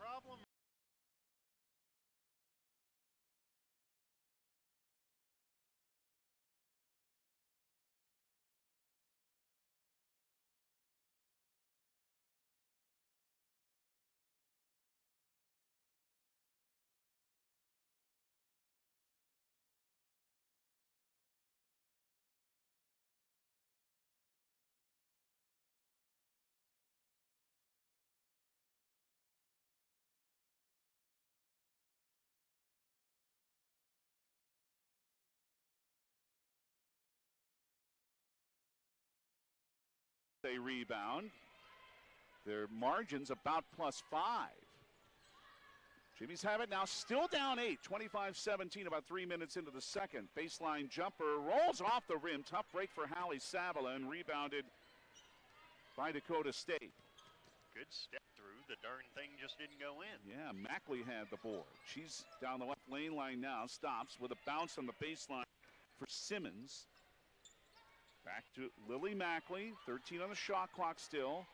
problem? They rebound. Their margin's about +5. Jimmie's have it now, still down 8, 25-17, about 3 minutes into the second. Baseline jumper rolls off the rim. Tough break for Hallie Savala and rebounded by Dakota State. Good step through. The darn thing just didn't go in. Yeah, Mackley had the board. She's down the left lane line now, stops with a bounce on the baseline for Simmons. Back to Lily Mackley, 13 on the shot clock still.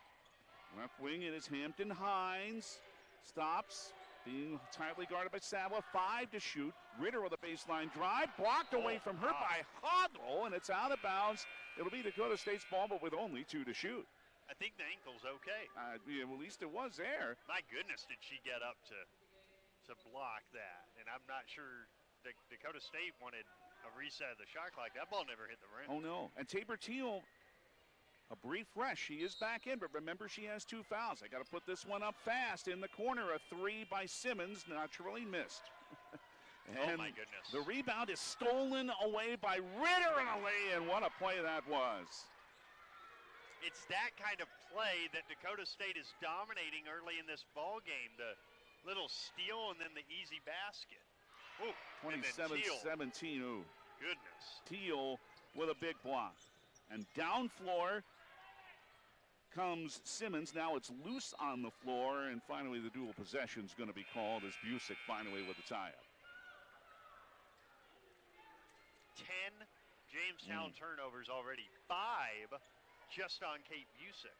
Left wing, it is Hampton Hines. Stops, being tightly guarded by Savala. 5 to shoot. Ritter with a baseline drive. Blocked away from her by Hoggle, and it's out of bounds. It'll be Dakota State's ball, but with only 2 to shoot. I think the ankle's okay. Yeah, well, at least it was there. My goodness, did she get up to block that? And I'm not sure that Dakota State wanted a reset of the shot clock. That ball never hit the rim. Oh, no. And Tabor Teal, a brief rest. She is back in, but remember she has 2 fouls. I got to put this one up fast. In the corner, a 3 by Simmons, naturally missed. Oh, my goodness. The rebound is stolen away by Ritter and a lay-in. What a play that was. It's that kind of play that Dakota State is dominating early in this ball game. The little steal and then the easy basket. Ooh, 27-17. Ooh. Goodness. Teal with a big block. And down floor comes Simmons. Now it's loose on the floor, and finally the dual possession is going to be called as Busick finally with the tie-up. 10 Jamestown turnovers already. 5 just on Kate Busick.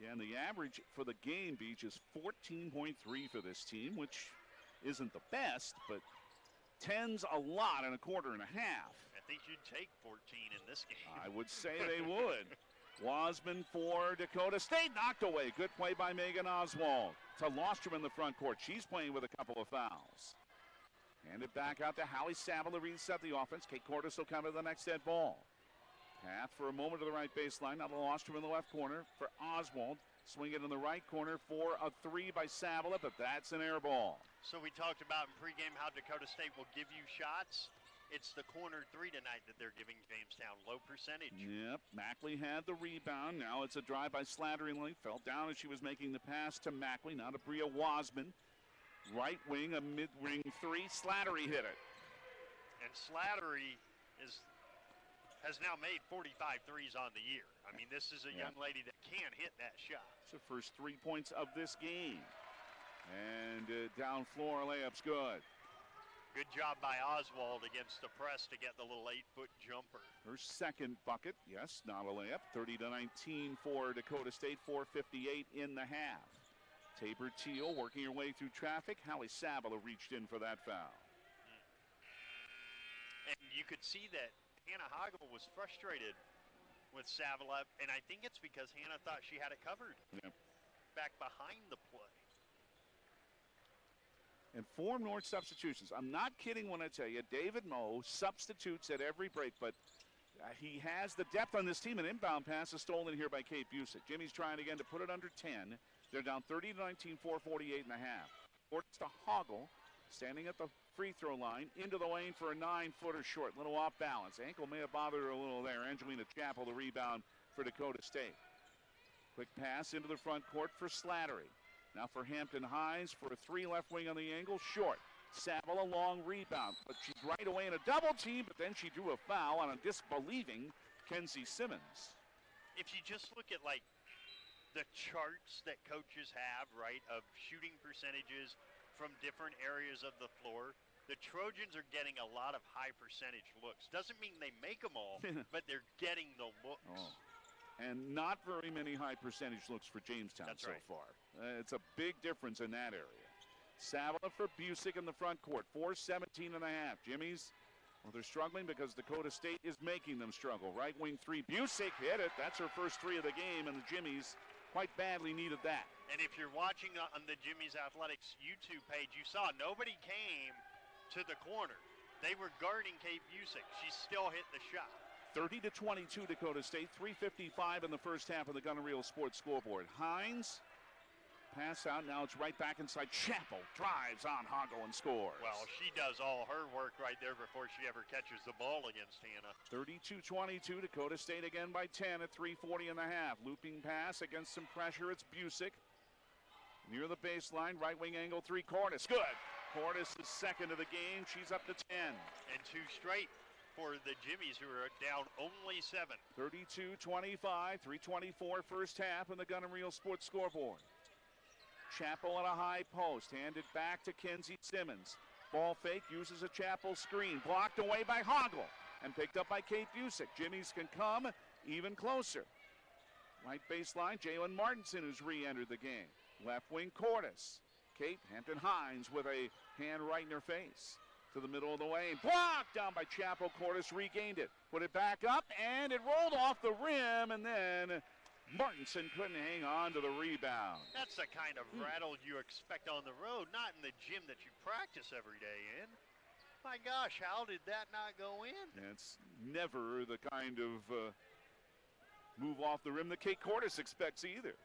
Yeah, and the average for the game, Beach, is 14.3 for this team, which isn't the best, but 10's a lot in a quarter and a half. I think you'd take 14 in this game. I would say they would. Wasman for Dakota State, knocked away. Good play by Megan Oswald to Lostrom in the front court. She's playing with a couple of fouls. Handed back out to Hallie Savala to reset the offense. Kate Cordes will come to the next dead ball. Path for a moment to the right baseline. Now to Lostrom in the left corner for Oswald. Swing it in the right corner for a 3 by Savala, but that's an air ball. So we talked about in pregame how Dakota State will give you shots. It's the corner 3 tonight that they're giving Jamestown. Low percentage. Yep, Mackley had the rebound. Now it's a drive by Slattery. Fell down as she was making the pass to Mackley. Now to Bria Wasman. Right wing, a mid-ring 3. Slattery hit it. And Slattery has now made 45 threes on the year. I mean, this is a young lady that can hit that shot. It's the first 3 points of this game. And down floor, layup's good. Good job by Oswald against the press to get the little 8-foot jumper. Her second bucket, yes, not a layup. 30-19 for Dakota State, 4:58 in the half. Tabor Teal working her way through traffic. Hallie Savala reached in for that foul. And you could see that Hannah Hoggle was frustrated with Savala, and I think it's because Hannah thought she had it covered back behind the play. And 4 North substitutions. I'm not kidding when I tell you, David Moe substitutes at every break, but he has the depth on this team. An inbound pass is stolen here by Kate Busick. Jimmie's trying again to put it under 10. They're down 30-19, 4:48 and a half. It's to Hoggle, standing at the free throw line, into the lane for a 9-footer short. Little off balance. Ankle may have bothered her a little there. Angelina Chappell, the rebound for Dakota State. Quick pass into the front court for Slattery. Now for Hampton Hines for a 3 left wing on the angle, short. Savala, long rebound, but she's right away in a double team, but then she drew a foul on a disbelieving Kenzie Simmons. If you just look at like the charts that coaches have, right, of shooting percentages from different areas of the floor, the Trojans are getting a lot of high percentage looks. Doesn't mean they make them all, but they're getting the looks. Oh. And not very many high percentage looks for Jamestown so far. It's a big difference in that area. Savila for Busick in the front court. 4:17 and a half. Jimmie's, well, they're struggling because Dakota State is making them struggle. Right wing three. Busick hit it. That's her first three of the game, and the Jimmies quite badly needed that. And if you're watching on the Jimmie's Athletics YouTube page, you saw nobody came to the corner. They were guarding Kate Busick. She still hit the shot. 30-22 Dakota State. 3:55 in the first half of the Gunner Reel Sports scoreboard. Hines, pass out. Now it's right back inside. Chappell drives on Hoggle and scores. Well, she does all her work right there before she ever catches the ball against Hannah. 32-22 Dakota State again by 10 at 3:40 and a half. Looping pass against some pressure. It's Busick. Near the baseline, right wing angle three. Cordes, good. Cordes is second of the game. She's up to 10. And two straight for the Jimmies, who are down only 7. 32-25, 3:24 first half in the Gunner Reel Sports scoreboard. Chappell at a high post, handed back to Kenzie Simmons. Ball fake, uses a Chappell screen, blocked away by Hoggle and picked up by Kate Busick. Jimmies can come even closer. Right baseline, Jalen Martinson, who's re-entered the game. Left wing, Cordes. Kate Hampton Hines with a hand right in her face. To the middle of the lane. Blocked down by Chappell. Cordes regained it. Put it back up, and it rolled off the rim, and then Martinson couldn't hang on to the rebound. That's the kind of rattle you expect on the road, not in the gym that you practice every day in. My gosh, how did that not go in? It's never the kind of move off the rim that Kate Cordes expects either.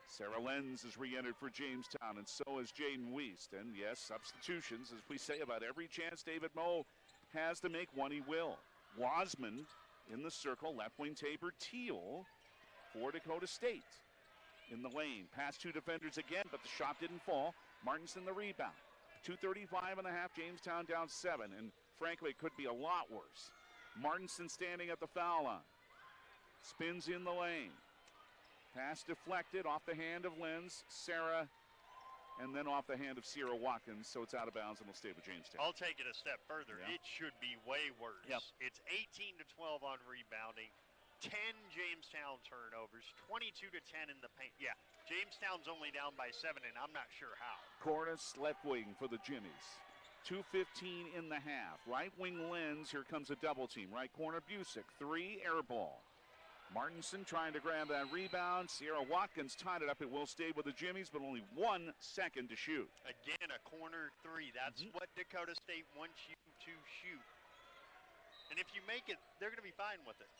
Sarah Lenz has re-entered for Jamestown, and so has Jaden Wiest. And yes, substitutions, as we say about every chance David Moe has to make one, he will. Wasman in the circle, left wing Tabor Teal for Dakota State. In the lane, past two defenders again, but the shot didn't fall. Martinson the rebound. 2:35 and a half, Jamestown down 7, and frankly, it could be a lot worse. Martinson standing at the foul line. Spins in the lane. Pass deflected off the hand of Lenz, Sarah, and then off the hand of Sierra Watkins, so it's out of bounds and will stay with Jamestown. I'll take it a step further. Yeah. It should be way worse. Yep. It's 18-12 on rebounding, 10 Jamestown turnovers, 22-10 in the paint. Yeah, Jamestown's only down by 7, and I'm not sure how. Cordes left wing for the Jimmies. 2:15 in the half. Right wing Lenz, here comes a double team. Right corner Busick, 3, air ball. Martinson trying to grab that rebound. Sierra Watkins tied it up. It will stay with the Jimmies, but only 1 second to shoot. Again, a corner 3. That's what Dakota State wants you to shoot. And if you make it, they're going to be fine with it.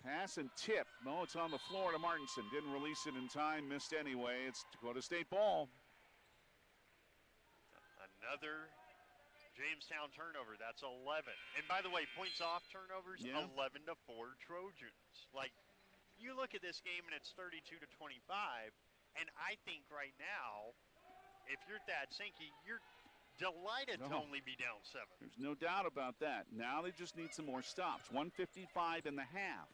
Pass and tip. No, it's on the floor to Martinson. Didn't release it in time. Missed anyway. It's Dakota State ball. Another Jamestown turnover. That's 11. And by the way, points off turnovers, 11-4 Trojans. Like, you look at this game and it's 32-25, and I think right now, if you're Thad Sankey, you're delighted to only be down 7. There's no doubt about that. Now they just need some more stops. 1:55 in the half.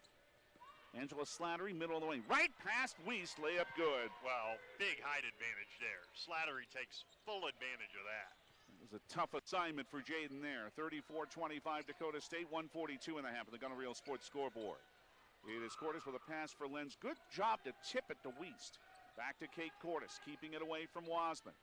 Angela Slattery, middle of the lane. Right past Wiest, layup good. Well, big height advantage there. Slattery takes full advantage of that. It was a tough assignment for Jaden there. 34-25 Dakota State, 1:42 and a half of the Gunner Reel Sports scoreboard. It is Cordes with a pass for Lenz. Good job to tip it to Wiest. Back to Kate Cordes, keeping it away from Wasman.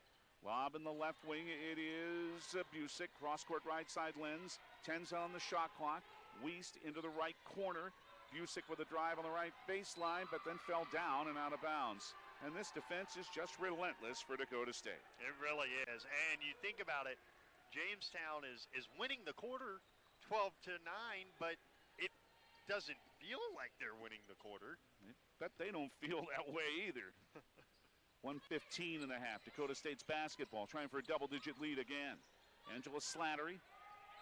Lob in the left wing, it is Busick. Cross-court right side Lenz. 10's on the shot clock. Wiest into the right corner. Busick with a drive on the right baseline, but then fell down and out of bounds. And this defense is just relentless for Dakota State. It really is. And you think about it, Jamestown is winning the quarter 12-9, but it doesn't feel like they're winning the quarter. I bet they don't feel that way either. 1:15 and a half. Dakota State's basketball trying for a double-digit lead again. Angela Slattery.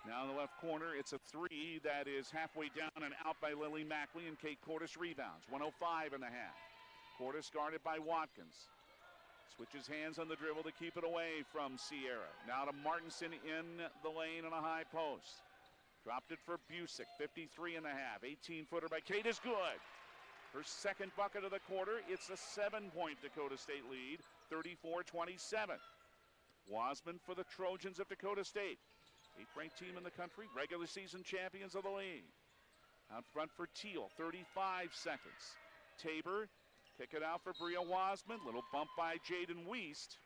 Now in the left corner, it's a 3 that is halfway down and out by Lily Mackley, and Kate Cordes rebounds. 1:05 and a half. Cordes guarded by Watkins. Switches hands on the dribble to keep it away from Sierra. Now to Martinson in the lane on a high post. Dropped it for Busick. 53 and a half. 18-footer by Kate is good. Her second bucket of the quarter. It's a 7-point Dakota State lead. 34-27. Wasman for the Trojans of Dakota State. 8th-ranked team in the country, regular season champions of the league. Out front for Teal, 35 seconds. Tabor, kick it out for Bria Wasman. Little bump by Jaden Wiest.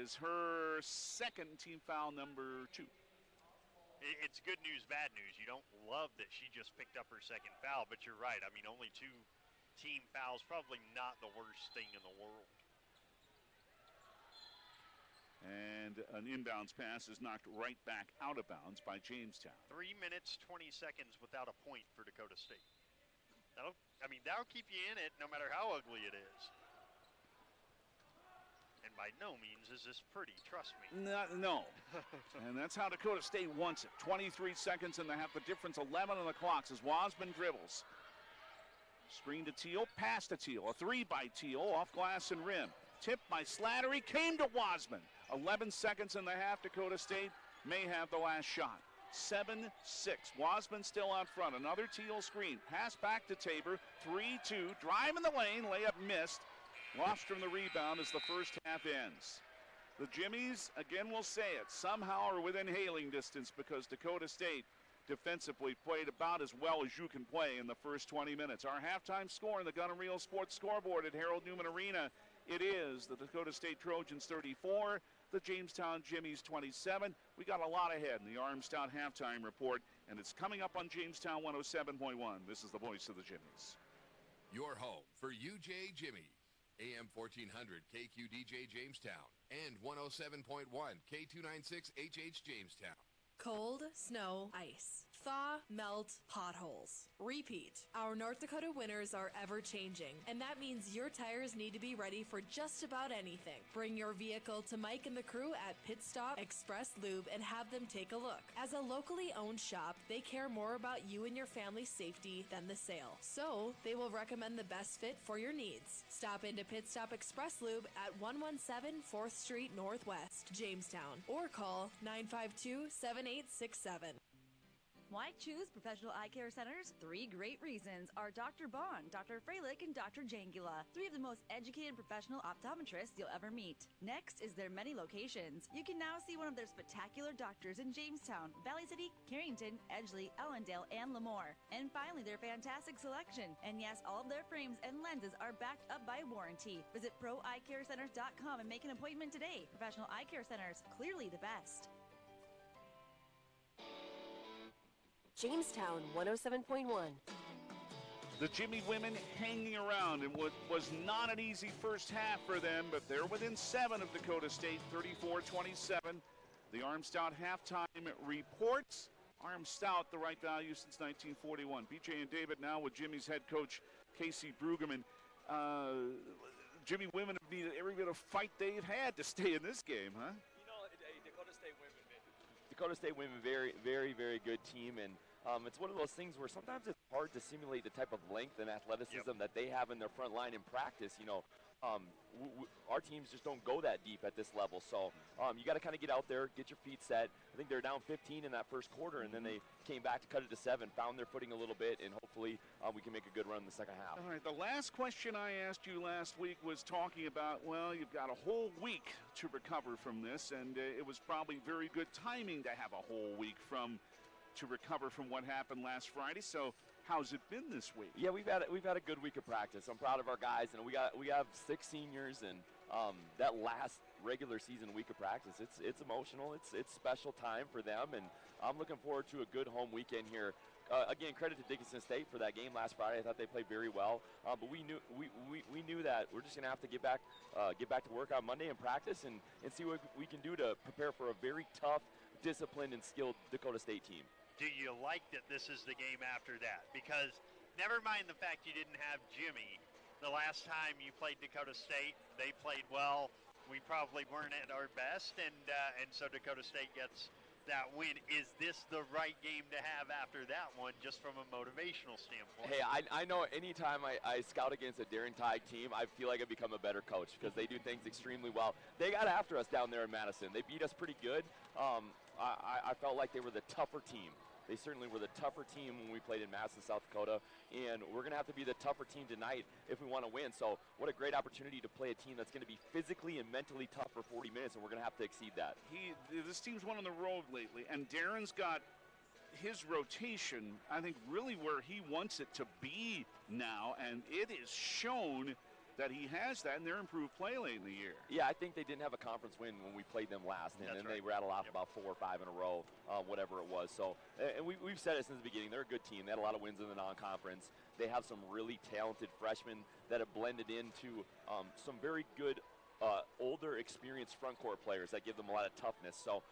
is her second, team foul number 2. It's good news, bad news. You don't love that she just picked up her second foul, but you're right. I mean, only 2 team fouls, probably not the worst thing in the world. And an inbounds pass is knocked right back out of bounds by Jamestown. 3 minutes, 20 seconds without a point for Dakota State. That'll keep you in it no matter how ugly it is. And by no means is this pretty, trust me. No. And that's how Dakota State wants it. 23 seconds in the half. The difference, 11 on the clocks as Wasman dribbles. Screen to Teal, pass to Teal. A 3 by Teal, off glass and rim. Tipped by Slattery, came to Wasman. 11 seconds in the half. Dakota State may have the last shot. 7-6. Wasman still out front. Another Teal screen. Pass back to Tabor. 3-2. Drive in the lane. Layup missed. Lost from the rebound as the first half ends. The Jimmies, again we'll say it, somehow are within hailing distance because Dakota State defensively played about as well as you can play in the first 20 minutes. Our halftime score in the Gun and Reel Sports scoreboard at Harold Newman Arena, it is the Dakota State Trojans 34, the Jamestown Jimmies 27. We got a lot ahead in the Armstown halftime report, and it's coming up on Jamestown 107.1. This is the voice of the Jimmies. Your home for UJ Jimmie. AM 1400 KQDJ Jamestown and 107.1 K296HH Jamestown. Cold, snow, ice. Thaw, melt, potholes. Repeat. Our North Dakota winters are ever changing, and that means your tires need to be ready for just about anything. Bring your vehicle to Mike and the crew at Pit Stop Express Lube and have them take a look. As a locally owned shop, they care more about you and your family's safety than the sale. So, they will recommend the best fit for your needs. Stop into Pit Stop Express Lube at 117 4th Street Northwest, Jamestown, or call 952-7867. Why choose Professional Eye Care Centers? 3 great reasons are Dr. Bond, Dr. Freilich, and Dr. Jangula, 3 of the most educated professional optometrists you'll ever meet. Next is their many locations. You can now see one of their spectacular doctors in Jamestown, Valley City, Carrington, Edgeley, Ellendale, and Lemoore. And finally, their fantastic selection. And yes, all of their frames and lenses are backed up by warranty. Visit ProEyeCareCenters.com and make an appointment today. Professional Eye Care Centers, clearly the best. Jamestown 107.1. The Jimmie women hanging around in what was not an easy first half for them, but they're within 7 of Dakota State, 34-27. The Armstout halftime reports. Armstout, the right value since 1941. BJ and David now with Jimmie's head coach, Casey Brueggemann. Jimmie women have needed every bit of fight they've had to stay in this game, huh? You know, Dakota State women, very, very, very good team, and it's one of those things where sometimes it's hard to simulate the type of length and athleticism that they have in their front line in practice. You know, our teams just don't go that deep at this level, so you got to kind of get out there, get your feet set. I think they're down 15 in that first quarter, and then they came back to cut it to 7, found their footing a little bit, and hopefully we can make a good run in the second half. All right, the last question I asked you last week was talking about, well, you've got a whole week to recover from this, and it was probably very good timing to have a whole week to recover from what happened last Friday. So how's it been this week? Yeah, we've had a good week of practice. I'm proud of our guys, and we have 6 seniors, and that last regular season week of practice, it's emotional. It's special time for them, and I'm looking forward to a good home weekend here. Again, credit to Dickinson State for that game last Friday. I thought they played very well, but we knew that we're just going to have to get back to work on Monday and practice and see what we can do to prepare for a very tough, disciplined, and skilled Dakota State team. Do you like that this is the game after that? Because never mind the fact you didn't have Jimmie. The last time you played Dakota State, they played well. We probably weren't at our best, and so Dakota State gets that win. Is this the right game to have after that one, just from a motivational standpoint? Hey, I know anytime I scout against a Darren Tighe team, I feel like I become a better coach because they do things extremely well. They got after us down there in Madison. They beat us pretty good. I felt like they were the tougher team. They certainly were the tougher team when we played in Madison, South Dakota, and we're going to have to be the tougher team tonight if we want to win. So what a great opportunity to play a team that's going to be physically and mentally tough for 40 minutes, and we're going to have to exceed that. This team's won on the road lately, and Darren's got his rotation, I think, really where he wants it to be now, and it is shown that he has that in their improved play late in the year. Yeah, I think they didn't have a conference win when we played them last, and then they rattled off about 4 or 5 in a row, whatever it was. So, and we've said it since the beginning. They're a good team. They had a lot of wins in the non-conference. They have some really talented freshmen that have blended into some very good older, experienced front court players that give them a lot of toughness. So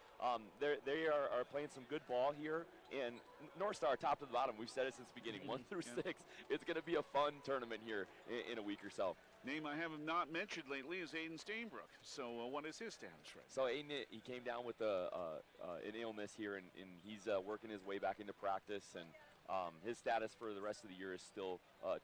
they are playing some good ball here. And North Star, top to the bottom, we've said it since the beginning, 1 through 6. It's going to be a fun tournament here in a week or so. Name I have not mentioned lately is Aiden Steinbrook. So what is his status right now? So Aiden, he came down with an illness here, and he's working his way back into practice. And his status for the rest of the year is still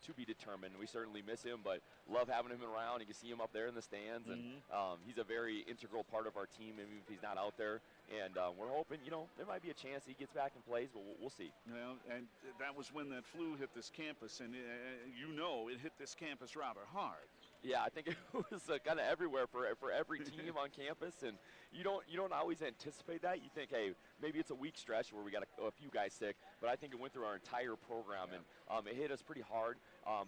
to be determined. We certainly miss him, but love having him around. You can see him up there in the stands, and he's a very integral part of our team, even if he's not out there. And we're hoping, there might be a chance he gets back and plays, but we'll see. Well, and that was when that flu hit this campus, and it hit this campus rather hard. Yeah, I think it was kind of everywhere for every team on campus, and you don't always anticipate that. You think, hey, maybe it's a week stretch where we got a few guys sick, but I think it went through our entire program, and it hit us pretty hard.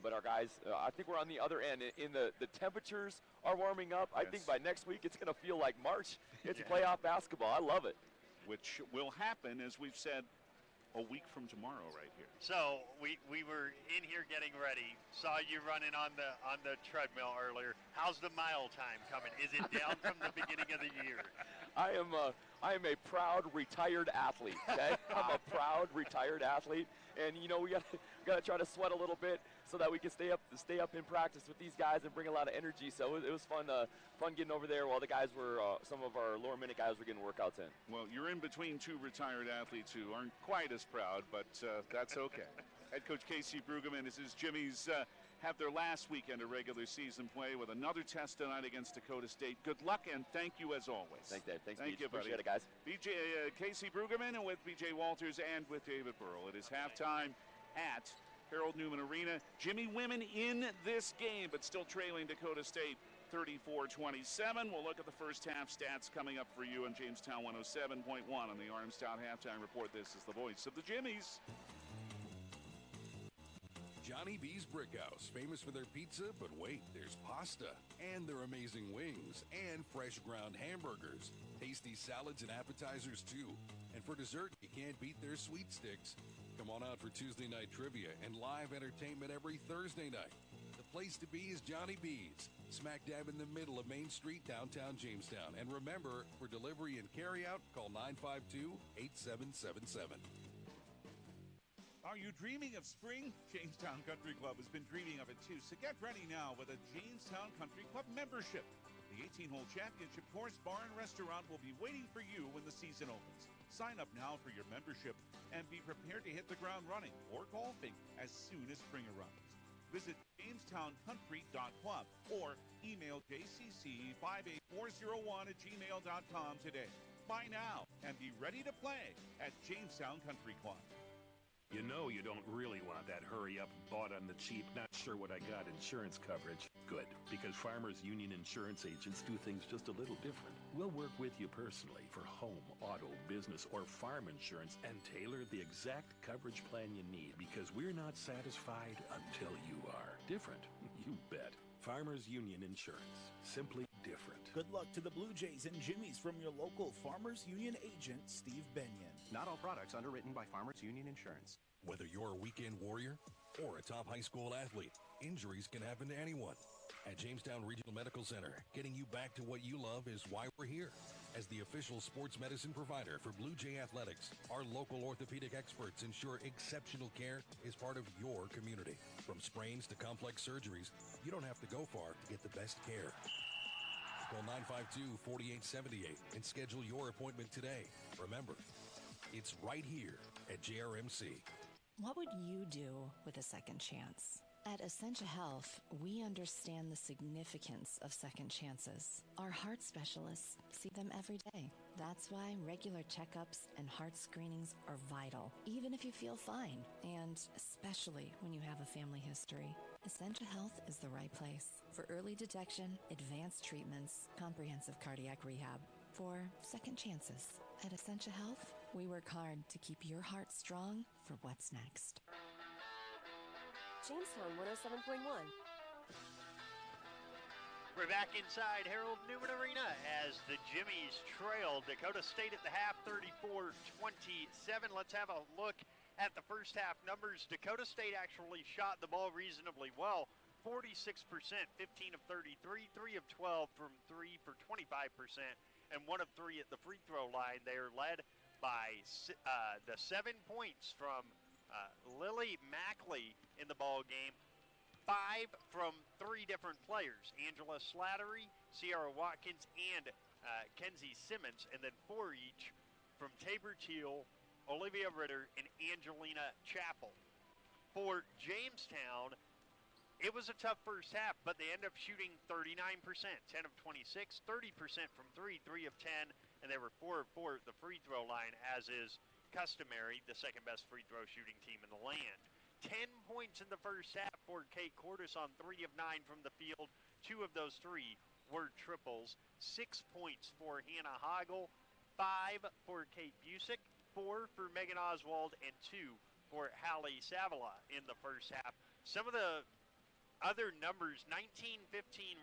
But our guys, I think we're on the other end. In the temperatures are warming up. Yes. I think by next week it's going to feel like March. It's playoff basketball. I love it. Which will happen, as we've said, a week from tomorrow right here. So we were in here getting ready, saw you running on the treadmill earlier. How's the mile time coming? Is it down from the beginning of the year? I am a proud retired athlete, okay? I'm a proud retired athlete, and we got to try to sweat a little bit so that we can stay up in practice with these guys and bring a lot of energy. So it was fun getting over there while the guys were some of our lower minute guys were getting workouts in. Well, you're in between 2 retired athletes who aren't quite as proud, but that's okay. Head coach Casey Brueggemann, this is Jimmie's have their last weekend of regular season play with another test tonight against Dakota State. Good luck, and thank you as always. Thanks, Dave. Thank you, buddy. Appreciate it, guys. Casey Brueggemann and with BJ Walters and with David Burrell. It is halftime at Harold Newman Arena. Jimmie women in this game, but still trailing Dakota State 34-27. We'll look at the first half stats coming up for you on Jamestown 107.1 on the Armstown Halftime Report. This is the voice of the Jimmies. Johnny B's Brickhouse, famous for their pizza, but wait, there's pasta, and their amazing wings, and fresh ground hamburgers, tasty salads and appetizers too. And for dessert, you can't beat their sweet sticks. Come on out for Tuesday night trivia and live entertainment every Thursday night. The place to be is Johnny B's, smack dab in the middle of Main Street, downtown Jamestown. And remember, for delivery and carryout, call 952-8777. Are you dreaming of spring? Jamestown Country Club has been dreaming of it too, so get ready now with a Jamestown Country Club membership. The 18-hole championship course, bar, and restaurant will be waiting for you when the season opens. Sign up now for your membership and be prepared to hit the ground running or golfing as soon as spring arrives. Visit JamestownCountry.club or email jcc58401@gmail.com today. Buy now and be ready to play at Jamestown Country Club. You know you don't really want that hurry up, bought on the cheap, not sure what I got insurance coverage. Good, because Farmers Union insurance agents do things just a little different. We'll work with you personally for home, auto, business, or farm insurance and tailor the exact coverage plan you need, because we're not satisfied until you are. Different, you bet. Farmers Union Insurance. Simply different. Good luck to the Blue Jays and Jimmies from your local Farmers Union agent, Steve Benyon. Not all products underwritten by Farmers Union Insurance. Whether you're a weekend warrior or a top high school athlete, injuries can happen to anyone. At Jamestown Regional Medical Center, getting you back to what you love is why we're here. As the official sports medicine provider for Blue Jay Athletics, our local orthopedic experts ensure exceptional care is part of your community. From sprains to complex surgeries, you don't have to go far to get the best care. Call 952-4878 and schedule your appointment today. Remember, it's right here at JRMC. What would you do with a second chance? At Essentia Health, we understand the significance of second chances. Our heart specialists see them every day. That's why regular checkups and heart screenings are vital, even if you feel fine, and especially when you have a family history. Essentia Health is the right place for early detection, advanced treatments, comprehensive cardiac rehab, for second chances. At Essentia Health, we work hard to keep your heart strong for what's next. Jamestown 107.1. We're back inside Harold Newman Arena as the Jimmies trail Dakota State at the half, 34-27. Let's have a look at the first half numbers. Dakota State actually shot the ball reasonably well, 46%, 15 of 33, 3 of 12 from 3 for 25%, and 1 of 3 at the free throw line. They are led by the 7 points from Lily Mackley in the ball game. 5 from 3 different players, Angela Slattery, Sierra Watkins, and Kenzie Simmons, and then 4 each from Tabor Teal, Olivia Ritter, and Angelina Chappell. For Jamestown, it was a tough first half, but they end up shooting 39%, 10 of 26, 30% from 3, 3 of 10, and they were 4 of 4 at the free throw line, as is customary, the second best free throw shooting team in the land. 10 points in the first half for Kate Cordes on 3 of 9 from the field. 2 of those 3 were triples. 6 points for Hannah Hoggle, 5 for Kate Busick, 4 for Megan Oswald, and 2 for Hallie Savala in the first half. Some of the other numbers, 19-15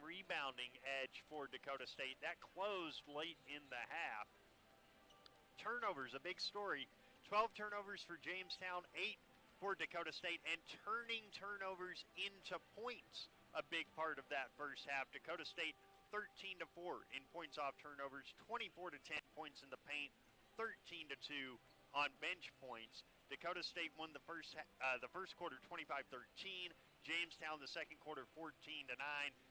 rebounding edge for Dakota State. That closed late in the half. Turnovers, a big story. 12 turnovers for Jamestown, 8 for Dakota State, and turning turnovers into points, a big part of that first half. Dakota State 13-4 in points off turnovers, 24-10 points in the paint, 13-2 on bench points. Dakota State won the first quarter 25-13. Jamestown the second quarter 14-9.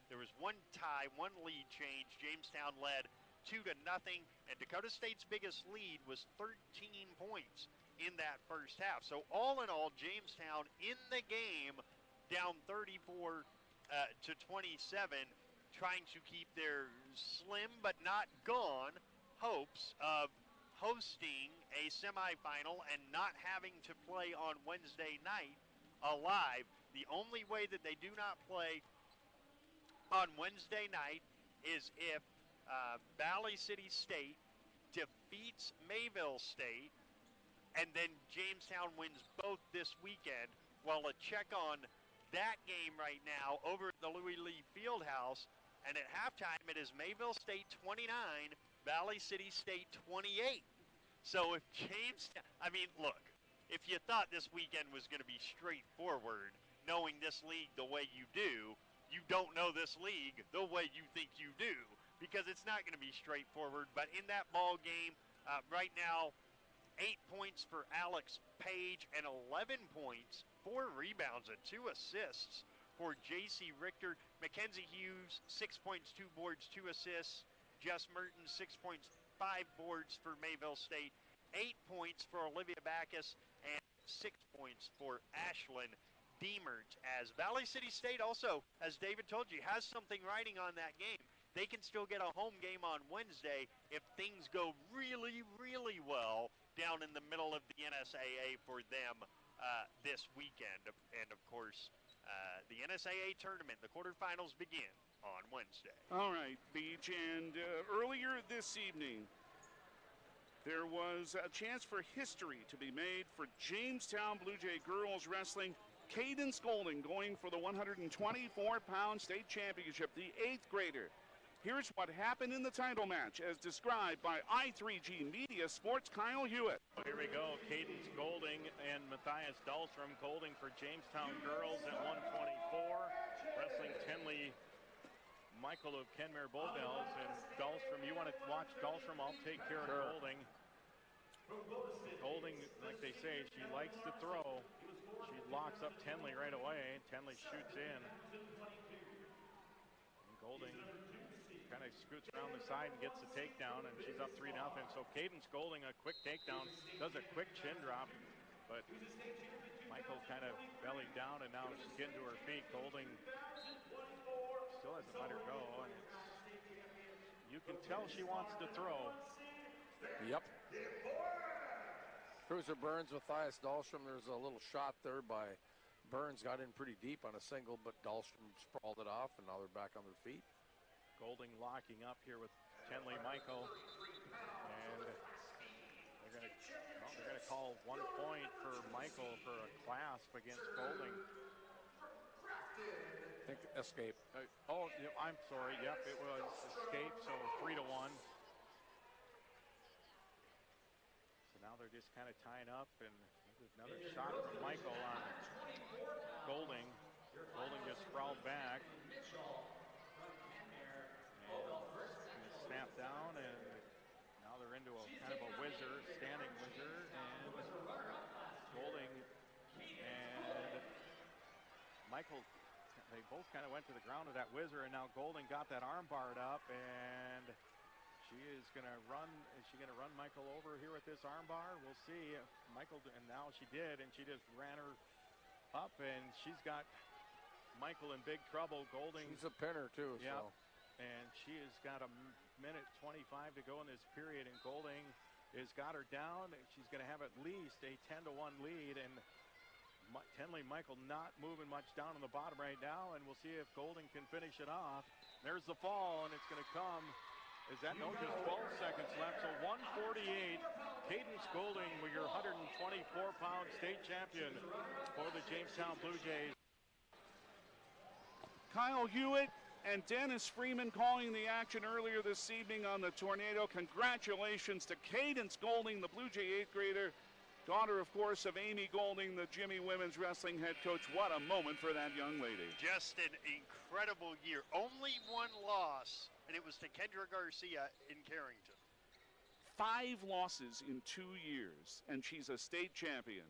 There was 1 tie, 1 lead change. Jamestown led 2-0, and Dakota State's biggest lead was 13 points in that first half. So all in all, Jamestown in the game down 34 to 27, trying to keep their slim but not gone hopes of hosting a semifinal and not having to play on Wednesday night alive. The only way that they do not play on Wednesday night is if Valley City State defeats Mayville State, and then Jamestown wins both this weekend. Well, a check on that game right now over at the Louis Lee Fieldhouse, and at halftime it is Mayville State 29, Valley City State 28. So if Jamestown, I mean, look, if you thought this weekend was going to be straightforward, knowing this league the way you do, you don't know this league the way you think you do, because it's not going to be straightforward. But in that ball game right now, 8 points for Alex Page and 11 points, 4 rebounds and 2 assists for J.C. Richter. Mackenzie Hughes, 6 points, 2 boards, 2 assists. Jess Mertens, 6 points, 5 boards for Mayville State. 8 points for Olivia Backus and 6 points for Ashlyn Deemert. As Valley City State also, as David told you, has something riding on that game. They can still get a home game on Wednesday if things go really, really well down in the middle of the NSAA for them this weekend. And, of course, the NSAA tournament, the quarterfinals begin on Wednesday. All right, Beach, and earlier this evening, there was a chance for history to be made for Jamestown Blue Jay girls wrestling. Caden Scolding going for the 124-pound state championship, the 8th grader. Here's what happened in the title match as described by I3G Media Sports' Kyle Hewitt. Here we go, Cadence Golding and Matthias Dahlstrom. Golding for Jamestown girls at 124. Wrestling Tenley Michael of Kenmare Bulldbells, and Dahlstrom. You want to watch Dahlstrom? I'll take care of Golding. Golding, like they say, she likes to throw. She locks up Tenley right away. Tenley shoots in. And Golding kind of scoots around the side and gets the takedown, and she's up 3-0. So Cadence Golding, a quick takedown, does a quick chin drop, but Michael kind of bellied down, and now she's getting to her feet. Golding still hasn't let her go, and you can tell she wants to throw. Yep. Cruiser Burns, Matthias Dahlstrom. There's a little shot there by Burns, got in pretty deep on a single, but Dahlstrom sprawled it off, and now they're back on their feet. Golding locking up here with Tenley Michael, and they're going to call 1 point for Michael for a clasp against Golding. think escape. I'm sorry. Yep, it was escape, so 3-1. So now they're just kind of tying up, and there's another shot from Michael on Golding. Golding just sprawled back. And snap down, and now they're into a kind of a whizzer, standing whizzer, and Golding and Michael, they both kind of went to the ground of that whizzer, and now Golding got that arm barred up, and she is going to run. Is she going to run Michael over here with this arm bar? We'll see. Michael, and now she did, and she just ran her up, and she's got Michael in big trouble. Golding. She's a pinner too. Yeah. So. And she has got a minute 25 to go in this period, and Golding has got her down. She's going to have at least a 10-1 lead, and Tenley Michael not moving much down on the bottom right now, and we'll see if Golding can finish it off. There's the fall, and it's going to come. Is that no? Just 12 seconds left, so 148. Cadence Golding, your 124-pound state champion for the Jamestown Blue Jays. Kyle Hewitt and Dennis Freeman calling the action earlier this evening on the Tornado. Congratulations to Cadence Golding, the Blue Jay 8th grader, daughter, of course, of Amy Golding, the Jimmie women's wrestling head coach. What a moment for that young lady. Just an incredible year. Only one loss, and it was to Kendra Garcia in Carrington. 5 losses in 2 years, and she's a state champion.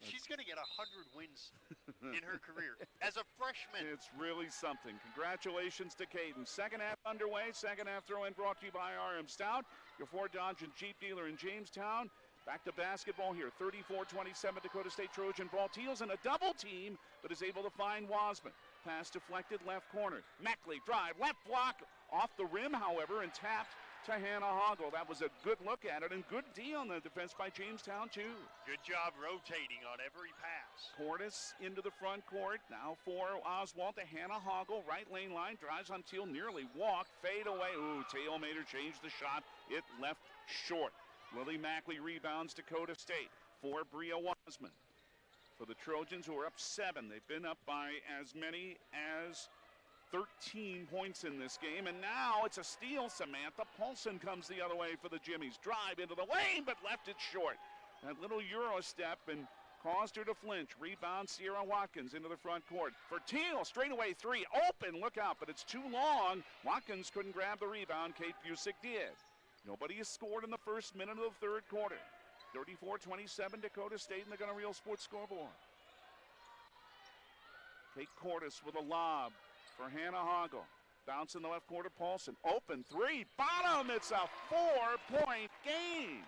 She's going to get 100 wins in her career as a freshman. It's really something. Congratulations to Cadence. Second half underway. Second half throw-in brought to you by RM Stout, your Ford Dodge and Jeep dealer in Jamestown. Back to basketball here. 34-27 Dakota State Trojan ball. Teals in a double team, but is able to find Wasman. Pass deflected left corner. Meckley drive, left block. Off the rim, however, and tapped to Hannah Hoggle. That was a good look at it, and good D on the defense by Jamestown, too. Good job rotating on every pass. Cordes into the front court. Now for Oswald to Hannah Hoggle. Right lane line. Drives on Teal. Nearly walked. Fade away. Ooh, Teal made her change the shot. It left short. Lily Mackley rebounds Dakota State for Bria Wasman. For the Trojans, who are up 7. They've been up by as many as 13 points in this game, and now it's a steal. Samantha Paulson comes the other way for the Jimmies. Drive into the lane, but left it short. That little Euro step and caused her to flinch. Rebound Sierra Watkins into the front court. For Teal, straightaway 3, open, look out, but it's too long. Watkins couldn't grab the rebound. Kate Busick did. Nobody has scored in the first minute of the third quarter. 34-27 Dakota State in the Gunner Real Sports scoreboard. Kate Cordes with a lob for Hannah Hoggle. Bounce in the left corner, Paulson. Open 3, bottom. It's a 4-point game.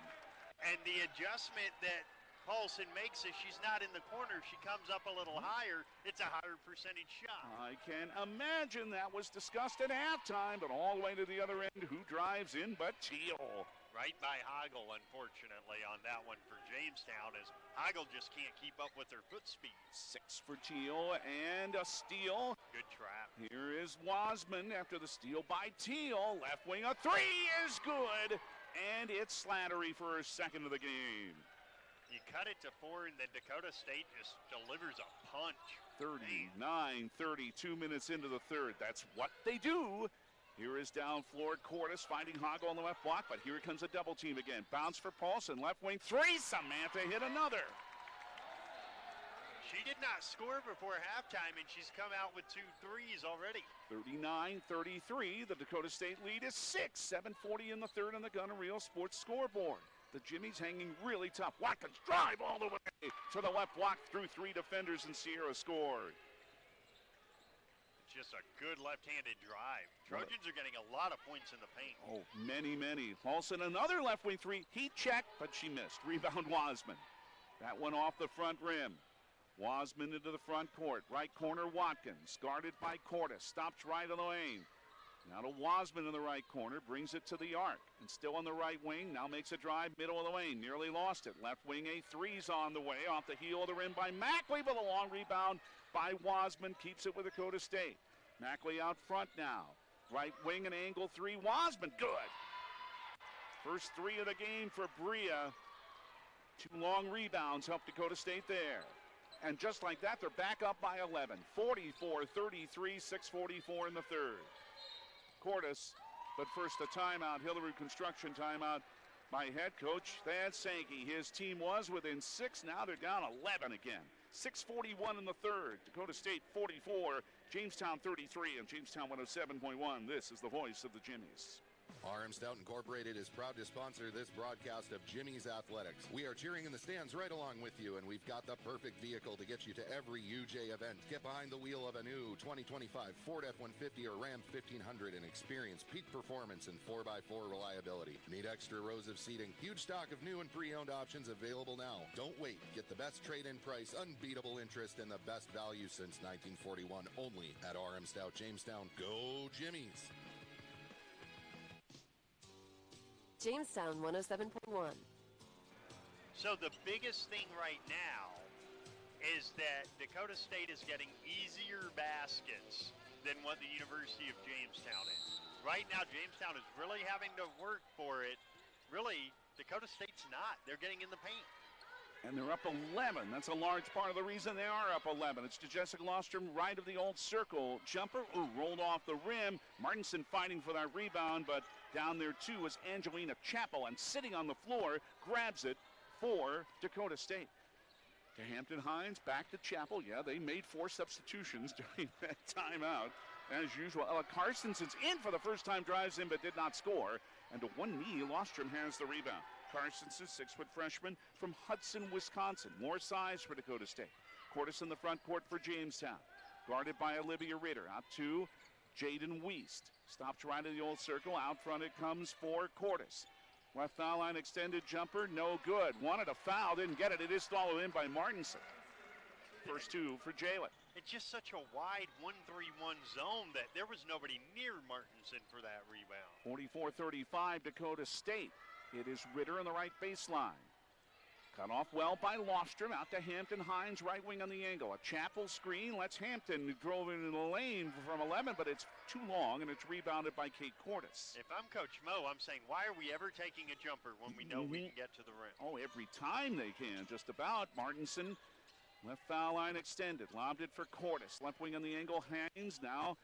And the adjustment that Paulson makes is she's not in the corner. She comes up a little higher. It's a higher percentage shot. I can imagine that was discussed at halftime, but all the way to the other end, who drives in but Teal? Right by Hoggle, unfortunately, on that one for Jamestown, as Hoggle just can't keep up with her foot speed. 6 for Teal and a steal. Good trap. Here is Wasman after the steal by Teal. Left wing, a 3 is good. And it's Slattery for her second of the game. You cut it to 4, and then Dakota State just delivers a punch. 39-30, 2 minutes into the third. That's what they do. Here is down floor Cordes finding Hoggle on the left block, but here comes a double team again. Bounce for Paulson, left wing 3. Samantha hit another. She did not score before halftime, and she's come out with 2 threes already. 39-33, the Dakota State lead is 6. 7:40 in the third on the Gunner Real Sports scoreboard. The Jimmies hanging really tough. Watkins drive all the way to the left block through 3 defenders, and Sierra scored. Just a good left-handed drive. Trojans are getting a lot of points in the paint. Oh, many, many. Paulson, another left wing 3. He checked, but she missed. Rebound Wasman. That one off the front rim. Wasman into the front court. Right corner Watkins. Guarded by Cordes. Stops right on the lane. Now to Wasman in the right corner. Brings it to the arc. And still on the right wing. Now makes a drive middle of the lane. Nearly lost it. Left wing a 3's on the way. Off the heel of the rim by Mackley, with a long rebound by Wasman. Keeps it with Dakota State. Mackley out front now. Right wing and angle 3. Wasman, good. First 3 of the game for Bria. 2 long rebounds help Dakota State there. And just like that, they're back up by 11. 44-33, 6:44 in the third. Cordes, but first a timeout, Hillary Construction timeout by head coach Thad Sankey. His team was within 6. Now they're down 11 again. 6:41 in the third. Dakota State 44, Jamestown 33, and Jamestown 107.1. This is the voice of the Jimmies. RM Stout Incorporated is proud to sponsor this broadcast of Jimmie's Athletics. We are cheering in the stands right along with you, and we've got the perfect vehicle to get you to every UJ event. Get behind the wheel of a new 2025 Ford F-150 or Ram 1500 and experience peak performance and 4x4 reliability. Need extra rows of seating? Huge stock of new and pre-owned options available now. Don't wait. Get the best trade-in price, unbeatable interest, and the best value since 1941 only at RM Stout Jamestown. Go Jimmies! Jamestown 107.1. So the biggest thing right now is that Dakota State is getting easier baskets than what the University of Jamestown is. Right now, Jamestown is really having to work for it. Really, Dakota State's not. They're getting in the paint. And they're up 11. That's a large part of the reason they are up 11. It's to Jessica Lostrom, right of the old circle. Jumper, rolled off the rim. Martinson fighting for that rebound, but down there, too, is Angelina Chappell. And sitting on the floor, grabs it for Dakota State. To Hampton Hines, back to Chappell. Yeah, they made 4 substitutions during that timeout. As usual, Ella Carsonson's in for the first time, drives in, but did not score. And to one knee, Lostrom has the rebound. Carsonson, 6-foot freshman from Hudson, Wisconsin. More size for Dakota State. Cordes in the front court for Jamestown. Guarded by Olivia Ritter. Out to Jaden Wiest. Stops right of the old circle. Out front it comes for Cordes. Left foul line extended jumper. No good. Wanted a foul. Didn't get it. It is followed in by Martinson. First 2 for Jalen. It's just such a wide 1-3-1 zone that there was nobody near Martinson for that rebound. 44-35 Dakota State. It is Ritter on the right baseline. Cut off well by Lostrom. Out to Hampton Hines, right wing on the angle. A Chappell screen lets Hampton drove into the lane from 11, but it's too long, and it's rebounded by Kate Cordes. If I'm Coach Mo, I'm saying, why are we ever taking a jumper when we know we can get to the rim? Oh, every time they can, just about. Martinson, left foul line extended. Lobbed it for Cordes. Left wing on the angle, Hines now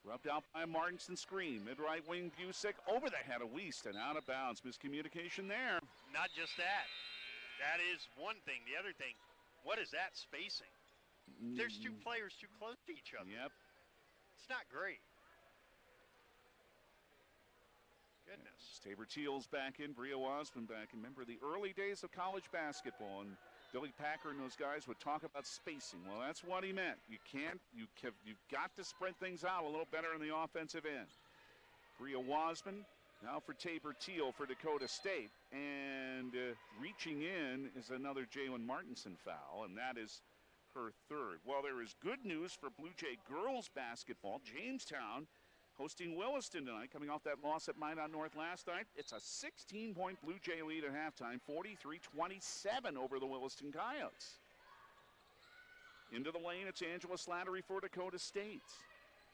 rubbed out by a Martinson screen. Mid-right wing, Busick over the head of Wiest and out of bounds. Miscommunication there. Not just that. That is one thing. The other thing, what is that spacing? There's 2 players too close to each other. Yep. It's not great. Goodness. Tabor Teal's back in. Bria Wasman back in. Remember the early days of college basketball, and Billy Packer and those guys would talk about spacing. Well, that's what he meant. You've got to spread things out a little better on the offensive end. Bria Wasman now for Tabor Teal for Dakota State. And reaching in is another Jalen Martinson foul, and that is her 3rd. Well, there is good news for Blue Jay girls basketball. Jamestown hosting Williston tonight, coming off that loss at Minot North last night. It's a 16-point Blue Jay lead at halftime, 43-27 over the Williston Coyotes. Into the lane, it's Angela Slattery for Dakota State.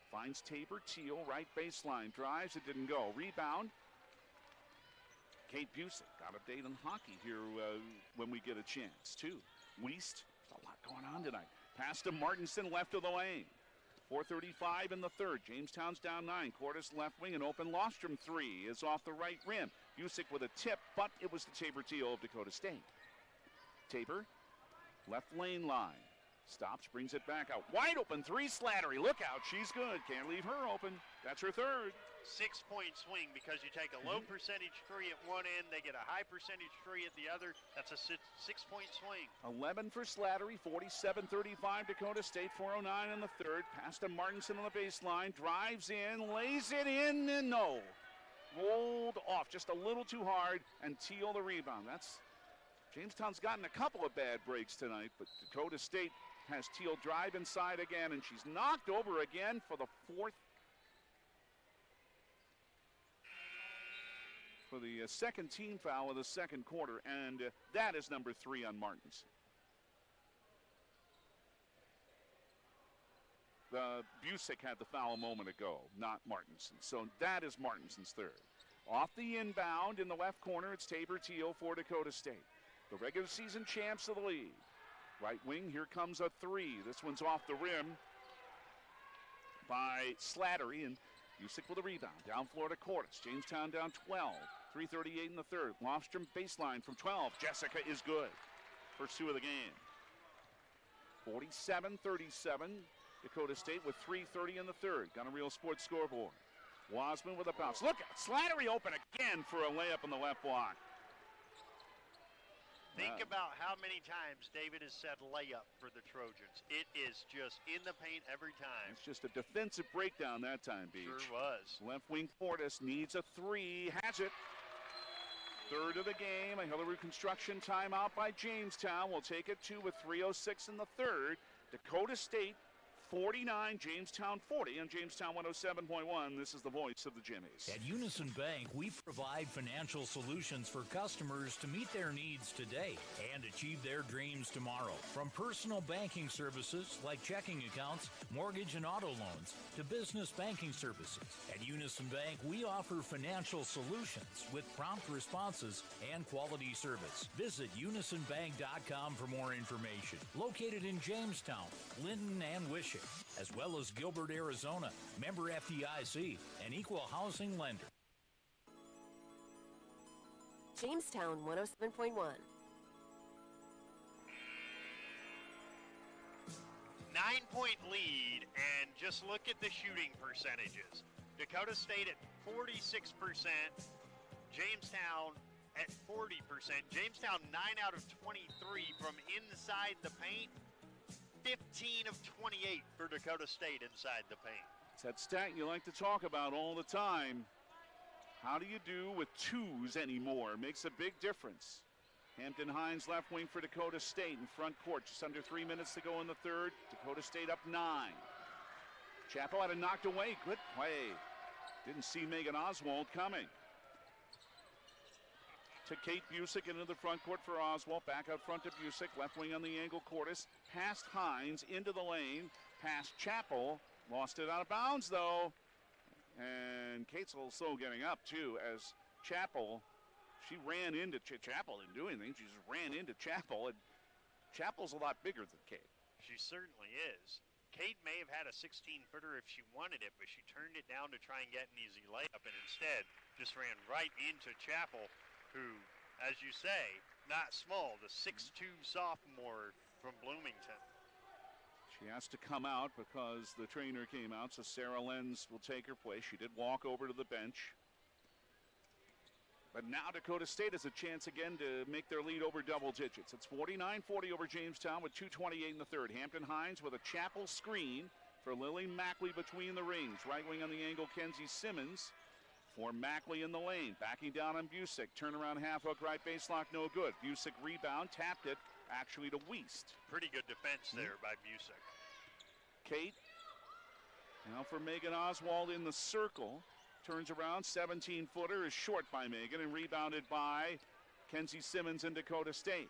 Finds Tabor Teal, right baseline, drives, it didn't go. Rebound, Kate Busick. Got a date on hockey here when we get a chance, too. Wiest, there's a lot going on tonight. Pass to Martinson, left of the lane. 4:35 in the third. Jamestown's down 9. Cordes left wing, and open. Lostrom 3 is off the right rim. Busick with a tip, but it was the Tabor Teal of Dakota State. Tabor, left lane line. Stops, brings it back out. Wide open 3, Slattery. Look out, she's good. Can't leave her open. That's her 3rd. 6-point swing because you take a low percentage 3 at one end, they get a high percentage 3 at the other. That's a 6-point swing. 11 for Slattery, 47-35 Dakota State, 4:09 in the third. Pass to Martinson on the baseline, drives in, lays it in, and no. Rolled off just a little too hard, and Teal the rebound. Jamestown's gotten a couple of bad breaks tonight, but Dakota State has Teal drive inside again, and she's knocked over again for the 4th. For the second team foul of the second quarter, and that is number 3 on Martinson. Busick had the foul a moment ago, not Martinson. So that is Martinson's 3rd. Off the inbound in the left corner, it's Tabor Teal for Dakota State. The regular season champs of the league. Right wing, here comes a three. This one's off the rim by Slattery, and Busick with a rebound. Down floor to Cordes. Jamestown down 12. 3:38 in the third. Lofstrom baseline from 12. Jessica is good. First two of the game. 47-37. Dakota State with 3:30 in the third. Goneril Sports scoreboard. Wasman with a bounce. Look, Slattery open again for a layup on the left block. Think about how many times David has said layup for the Trojans. It is just in the paint every time. It's just a defensive breakdown that time, Beach. Sure was. Left wing Portis needs a three. Has it. Third of the game. A Hillary Construction timeout by Jamestown. We'll take it two with 3:06 in the third. Dakota State 49, Jamestown 40 on Jamestown 107.1. This is the voice of the Jimmies. At Unison Bank, we provide financial solutions for customers to meet their needs today and achieve their dreams tomorrow. From personal banking services like checking accounts, mortgage and auto loans, to business banking services. At Unison Bank, we offer financial solutions with prompt responses and quality service. Visit unisonbank.com for more information. Located in Jamestown, Linton, and Wishing, as well as Gilbert, Arizona, member FDIC, an equal housing lender. Jamestown 107.1. 9-point lead, and just look at the shooting percentages. Dakota State at 46%, Jamestown at 40%. Jamestown 9 out of 23 from inside the paint. 15 of 28 for Dakota State inside the paint. It's that stat you like to talk about all the time. How do you do with twos anymore? Makes a big difference. Hampton Hines left wing for Dakota State in front court. Just under 3 minutes to go in the third. Dakota State up 9. Chappell had it knocked away. Good play. Didn't see Megan Oswald coming. To Kate Busick into the front court for Oswald. Back out front to Busick. Left wing on the angle. Cordes past Hines into the lane. Past Chappell. Lost it out of bounds though. And Kate's also getting up too as Chappell. She ran into Chappell. Didn't do anything. She just ran into Chappell. And Chappell's a lot bigger than Kate. She certainly is. Kate may have had a 16-footer if she wanted it, but she turned it down to try and get an easy layup, and instead just ran right into Chappell, who, as you say, not small, the 6'2 sophomore from Bloomington. She has to come out because the trainer came out, so Sarah Lenz will take her place. She did walk over to the bench. But now Dakota State has a chance again to make their lead over double digits. It's 49-40 over Jamestown with 2:28 in the third. Hampton Hines with a Chappell screen for Lily Mackley between the rings. Right wing on the angle, Kenzie Simmons. For Mackley in the lane, backing down on Busick. Turnaround half hook right baselock, no good. Busick rebound, tapped it, actually to Wiest. Pretty good defense there by Busick. Kate, now for Megan Oswald in the circle. Turns around, 17-footer is short by Megan and rebounded by Kenzie Simmons in Dakota State.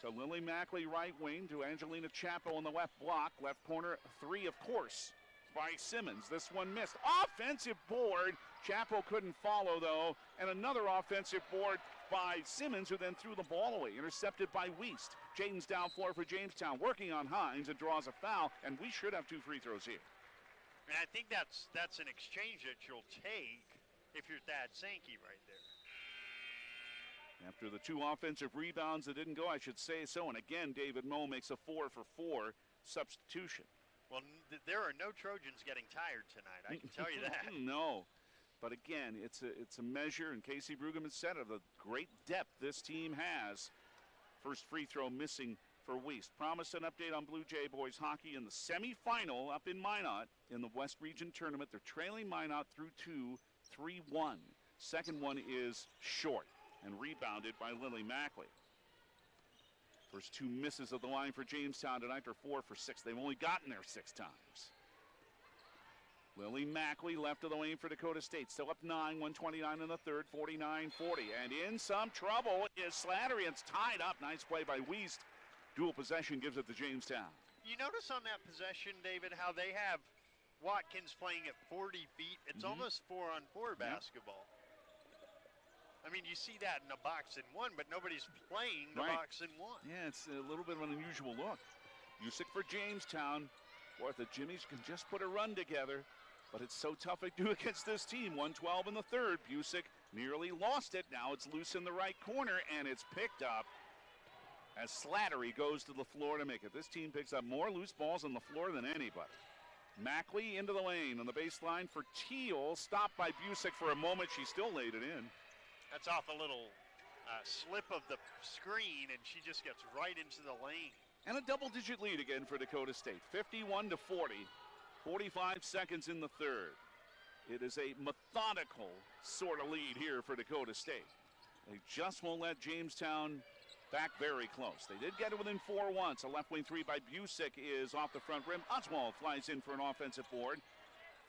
To Lily Mackley right wing, to Angelina Chappell in the left block. Left corner, three of course. By Simmons. This one missed. Offensive board. Chappell couldn't follow though. And another offensive board by Simmons, who then threw the ball away. Intercepted by Wiest. Jaden's down floor for Jamestown, working on Hines and draws a foul. And we should have 2 free throws here. And I think that's an exchange that you'll take if you're Thad Sankey right there. After the 2 offensive rebounds that didn't go, I should say so. And again, David Moe makes a 4-for-4 substitution. Well, there are no Trojans getting tired tonight, I can tell you that. No, but again, it's a measure, and Casey Brueggemann said of the great depth this team has. First free throw missing for Wiest. Promised an update on Blue Jay boys hockey in the semifinal up in Minot in the West Region Tournament. They're trailing Minot through 2, 3-1. Second one is short and rebounded by Lily Mackley. First 2 misses of the line for Jamestown tonight. They're 4 for 6. They've only gotten there 6 times. Lily Mackley left of the lane for Dakota State. Still up 9, 129 in the third, 49-40. And in some trouble is Slattery. It's tied up. Nice play by Wiest. Dual possession gives it to Jamestown. You notice on that possession, David, how they have Watkins playing at 40 feet. It's almost 4-on-4 basketball. I mean, you see that in a box and one, but nobody's playing the Right. box and one. Yeah, it's a little bit of an unusual look. Busick for Jamestown. Boy, if the Jimmies can just put a run together, but it's so tough to do against this team. 112 in the third. Busick nearly lost it. Now it's loose in the right corner, and it's picked up as Slattery goes to the floor to make it. This team picks up more loose balls on the floor than anybody. Mackley into the lane on the baseline for Teal. Stopped by Busick for a moment. She still laid it in. That's off a little slip of the screen, and she just gets right into the lane. And a double-digit lead again for Dakota State, 51-40, 45 seconds in the third. It is a methodical sort of lead here for Dakota State. They just won't let Jamestown back very close. They did get it within 4 once. A left wing three by Busick is off the front rim. Oswald flies in for an offensive board.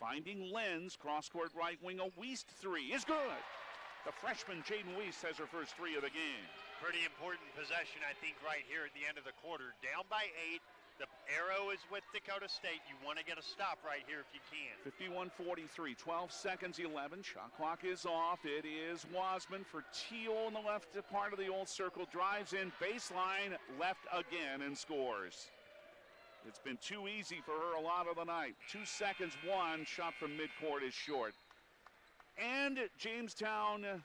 Finding Lenz, cross-court right wing, a Wiest three is good. The freshman Jaden Wiest has her first three of the game. Pretty important possession, I think, right here at the end of the quarter. Down by 8. The arrow is with Dakota State. You want to get a stop right here if you can. 51-43, 12 seconds, 11. Shot clock is off. It is Wasman for Teal in the left part of the old circle. Drives in, baseline, left again, and scores. It's been too easy for her a lot of the night. 2 seconds, 1. Shot from midcourt is short. And Jamestown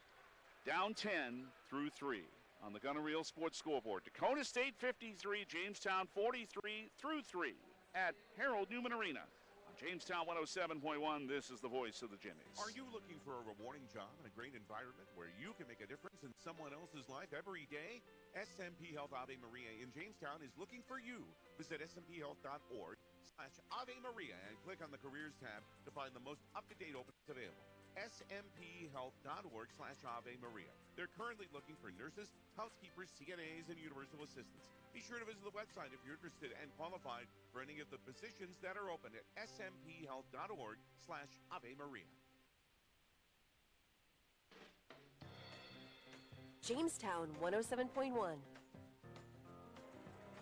down 10 through 3 on the Gunner Reel Sports scoreboard. Dakota State 53, Jamestown 43 through 3 at Harold Newman Arena. On Jamestown 107.1, this is the voice of the Jimmies. Are you looking for a rewarding job and a great environment where you can make a difference in someone else's life every day? SMP Health Ave Maria in Jamestown is looking for you. Visit smthealth.org/Ave Maria and click on the Careers tab to find the most up-to-date openings available. smthealth.org/Ave Maria. They're currently looking for nurses, housekeepers, CNAs, and universal assistants. Be sure to visit the website if you're interested and qualified for any of the positions that are open at smthealth.org/Ave Maria. Jamestown 107.1.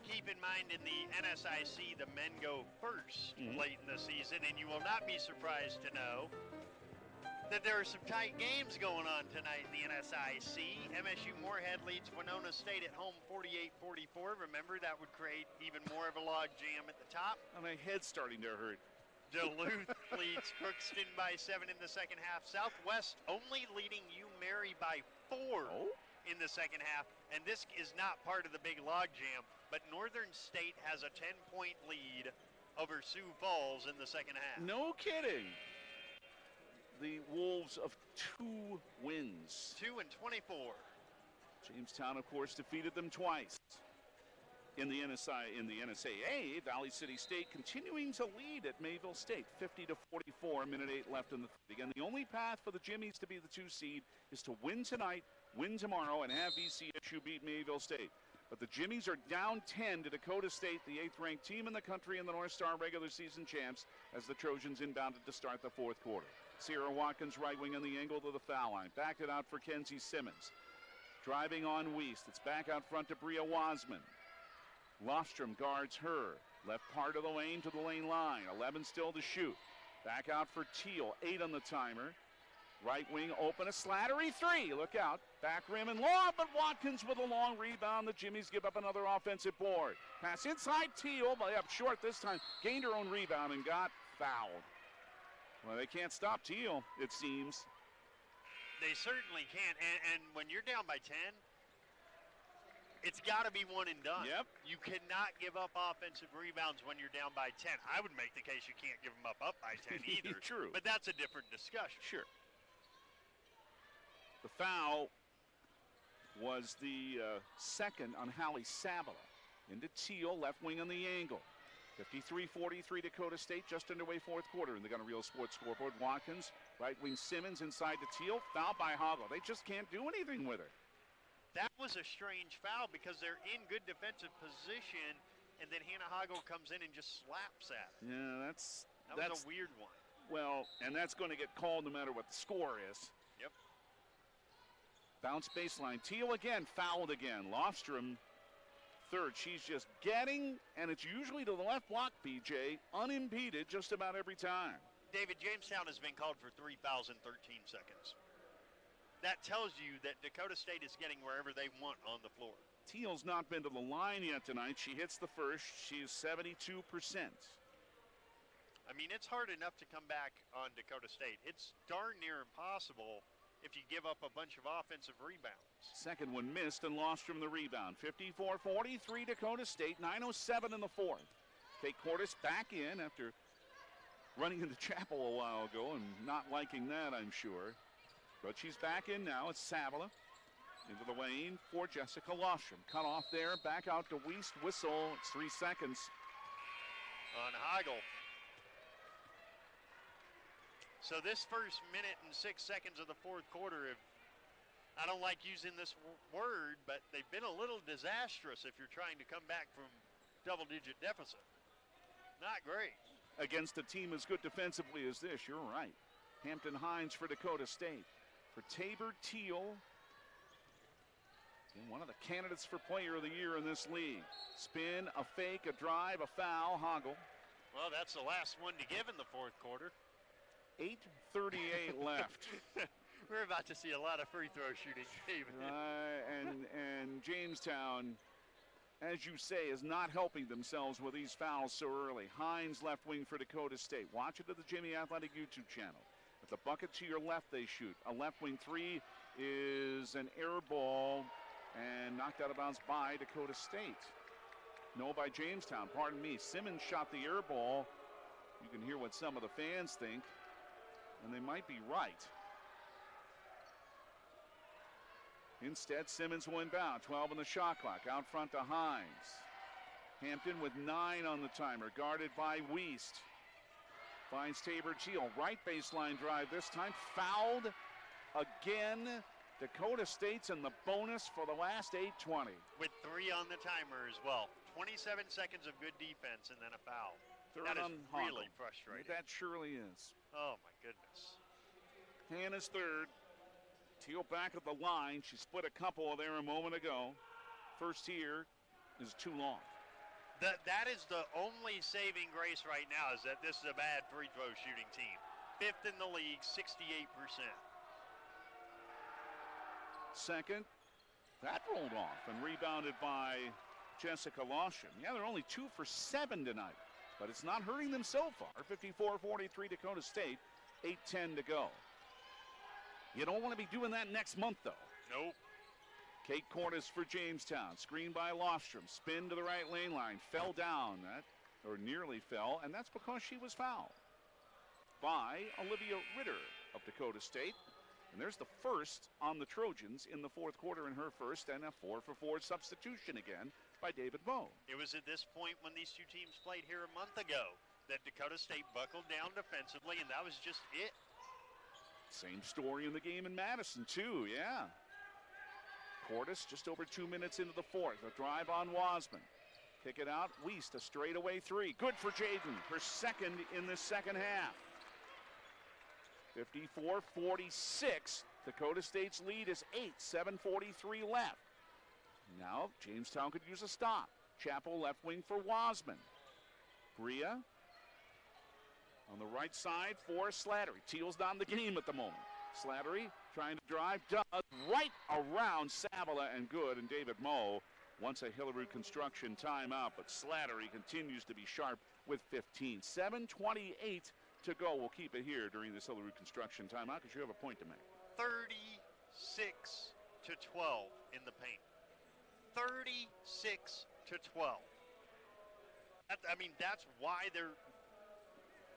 Keep in mind in the NSIC, the men go first late in the season, and you will not be surprised to know that there are some tight games going on tonight in the NSIC. MSU Moorhead leads Winona State at home 48-44. Remember, that would create even more of a log jam at the top. My head's starting to hurt. Duluth leads Crookston by 7 in the second half. Southwest only leading UMary by 4 in the second half. And this is not part of the big log jam, but Northern State has a 10-point lead over Sioux Falls in the second half. No kidding. The Wolves of 2 wins. 2-24. Jamestown, of course, defeated them twice. In the NSAA, Valley City State continuing to lead at Mayville State, 50-44, minute 8 left in the third. Again, the only path for the Jimmies to be the 2 seed is to win tonight, win tomorrow, and have VCSU beat Mayville State. But the Jimmies are down 10 to Dakota State, the 8th-ranked team in the country and the North Star regular season champs, as the Trojans inbounded to start the fourth quarter. Sierra Watkins right wing on the angle to the foul line. Backed it out for Kenzie Simmons. Driving on Wiest. It's back out front to Bria Wasman. Lofstrom guards her. Left part of the lane to the lane line. 11 still to shoot. Back out for Teal. 8 on the timer. Right wing open, a Slattery 3. Look out. Back rim and long, but Watkins with a long rebound. The Jimmies give up another offensive board. Pass inside Teal, but up short this time. Gained her own rebound and got fouled. Well, they can't stop Teal, it seems. They certainly can't. And when you're down by 10, it's got to be one and done. Yep. You cannot give up offensive rebounds when you're down by 10. I would make the case you can't give them up by 10 either. True. But that's a different discussion. Sure. The foul was the second on Hallie Sabala. Into Teal, left wing on the angle. 53-43 Dakota State, just underway fourth quarter in the Gunner Reel Sports scoreboard. Watkins, right wing Simmons inside to Teal, foul by Hoggle. They just can't do anything with her. That was a strange foul because they're in good defensive position, and then Hannah Hoggle comes in and just slaps at her. Yeah, that was a weird one. Well, and that's going to get called no matter what the score is. Yep. Bounce baseline. Teal again, fouled again. Lofstrom, third. She's just getting, and it's usually to the left block, BJ, unimpeded just about every time. David, Jamestown has been called for 3 fouls in 13 seconds. that tells you that Dakota State is getting wherever they want on the floor. Teal's not been to the line yet tonight. She hits the first. She is 72%. I mean, it's hard enough to come back on Dakota State. It's darn near impossible if you give up a bunch of offensive rebounds. Second one missed and lost from the rebound. 54-43 Dakota State, 9:07 in the fourth. Kate Cordes back in after running into chapel a while ago and not liking that, I'm sure. But she's back in now. It's Savala into the lane for Jessica Lostrom. Cut off there, back out to Wiest. Whistle, it's 3 seconds. On Heigl. So this first minute and 6 seconds of the fourth quarter, I don't like using this word, but they've been a little disastrous if you're trying to come back from double-digit deficit. Not great. Against a team as good defensively as this, you're right. Hampton Hines for Dakota State. For Tabor Teal, and one of the candidates for Player of the Year in this league. Spin, a fake, a drive, a foul, Hoggle. Well, that's the last one to give in the fourth quarter. 8:38 left. We're about to see a lot of free throw shooting, David. And Jamestown, as you say, is not helping themselves with these fouls so early. Hines left wing for Dakota State. Watch it at the Jimmie Athletic YouTube channel. At the bucket to your left, they shoot. A left wing three is an air ball and knocked out of bounds by Dakota State. No, by Jamestown, pardon me. Simmons shot the air ball. You can hear what some of the fans think, and they might be right. Instead, Simmons will inbound. 12 on the shot clock. Out front to Hines. Hampton with 9 on the timer, guarded by Wiest. Finds Tabor Teal. Right baseline drive this time. Fouled again. Dakota State's in the bonus for the last 8:20. With 3 on the timer as well. 27 seconds of good defense and then a foul. Third that is on really Hoggle. frustrating. That surely is. Oh, my goodness. Hannah's third. Teal back at the line. She split a couple there a moment ago. First here is too long. That is the only saving grace right now, is that this is a bad free throw shooting team. 5th in the league, 68%. Second, that rolled off and rebounded by Jessica Lostrom. Yeah, they're only 2 for 7 tonight, but it's not hurting them so far. 54-43 Dakota State, 8:10 to go. You don't want to be doing that next month, though. Nope. Kate Cordes for Jamestown. Screen by Lostrom. Spin to the right lane line. Fell down, or nearly fell, and that's because she was fouled by Olivia Ritter of Dakota State. And there's the first on the Trojans in the fourth quarter in her first, and a 4-for-4 substitution again by David Moe. It was at this point when these two teams played here a month ago that Dakota State buckled down defensively, and that was just it. Same story in the game in Madison, too, yeah. Cordes just over 2 minutes into the fourth. A drive on Wasman. Kick it out. Wiest, a straightaway three. Good for Jaden. Her second in the second half. 54-46. Dakota State's lead is 8. 7:43 left. Now Jamestown could use a stop. Chappell left wing for Wasman. Bria on the right side for Slattery. Teal's not in the game at the moment. Slattery trying to drive, does right around Savala and good, and David Moe wants a Hillerud Construction timeout, but Slattery continues to be sharp with 15. 7:28 to go. We'll keep it here during this Hillerud Construction timeout because you have a point to make. 36-12 in the paint. 36-12.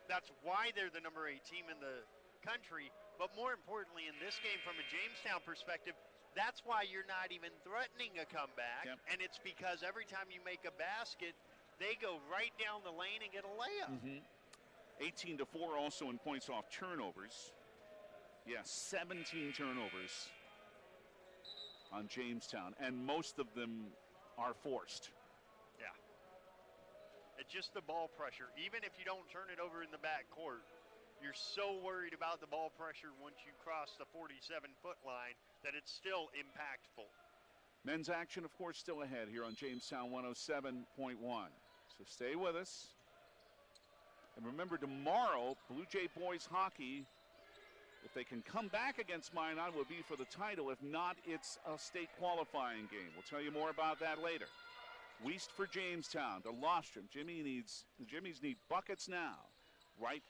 That's why they're the number 8 team in the country. But more importantly, in this game, from a Jamestown perspective, that's why you're not even threatening a comeback. Yep. And it's because every time you make a basket, they go right down the lane and get a layup. 18-4 also in points off turnovers. Yeah, 17 turnovers on Jamestown, and most of them are forced. Yeah. It's just the ball pressure. Even if you don't turn it over in the back court, you're so worried about the ball pressure once you cross the 47-foot line that it's still impactful. Men's action, of course, still ahead here on Jamestown 107.1. So stay with us. And remember, tomorrow, Blue Jay boys hockey If they can come back against Minot, it will be for the title. If not, it's a state qualifying game. We'll tell you more about that later. Weist for Jamestown to Lostrom. The Jimmies need buckets now. Right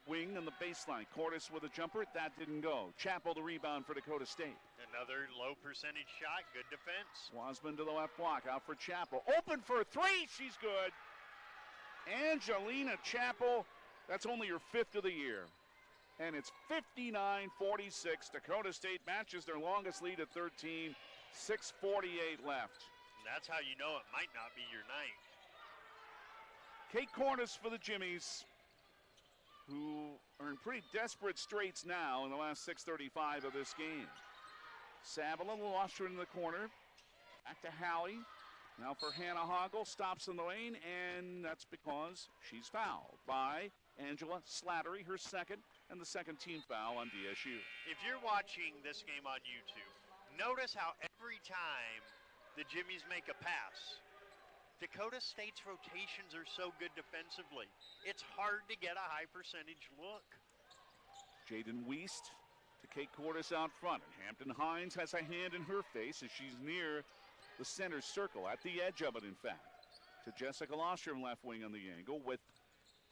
wing on the baseline. Cordes with a jumper. That didn't go. Chappell the rebound for Dakota State. Another low percentage shot. Good defense. Wasman to the left block. Out for Chappell. Open for three. She's good. Angelina Chappell. That's only her 5th of the year. And it's 59-46. Dakota State matches their longest lead at 13. 6:48 left. And that's how you know it might not be your night. Kate Cordes for the Jimmies, who are in pretty desperate straits now in the last 6:35 of this game. Sabala lost her in the corner. Back to Hallie. Now for Hannah Hoggle. Stops in the lane, and that's because she's fouled by Angela Slattery, her second, and the second team foul on DSU. If you're watching this game on YouTube, notice how every time the Jimmies make a pass, Dakota State's rotations are so good defensively. It's hard to get a high percentage look. Jaden Weist to Kate Cordes out front. And Hampton Hines has a hand in her face as she's near the center circle, at the edge of it, in fact. To Jessica Lostrom, left wing on the angle, with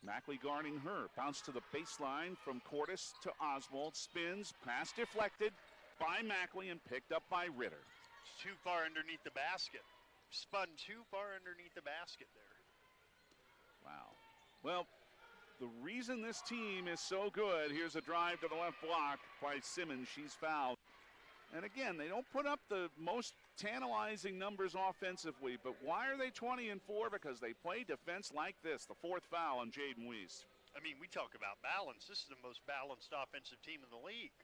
Mackley guarding her. Bounce to the baseline from Cordes to Oswald. Spins, pass deflected by Mackley and picked up by Ritter. It's too far underneath the basket. Spun too far underneath the basket there. Wow. Well, the reason this team is so good, here's a drive to the left block by Simmons. She's fouled. And again, they don't put up the most tantalizing numbers offensively, but why are they 20-4? Because they play defense like this. The 4th foul on Jaden Weist. I mean, we talk about balance. This is the most balanced offensive team in the league.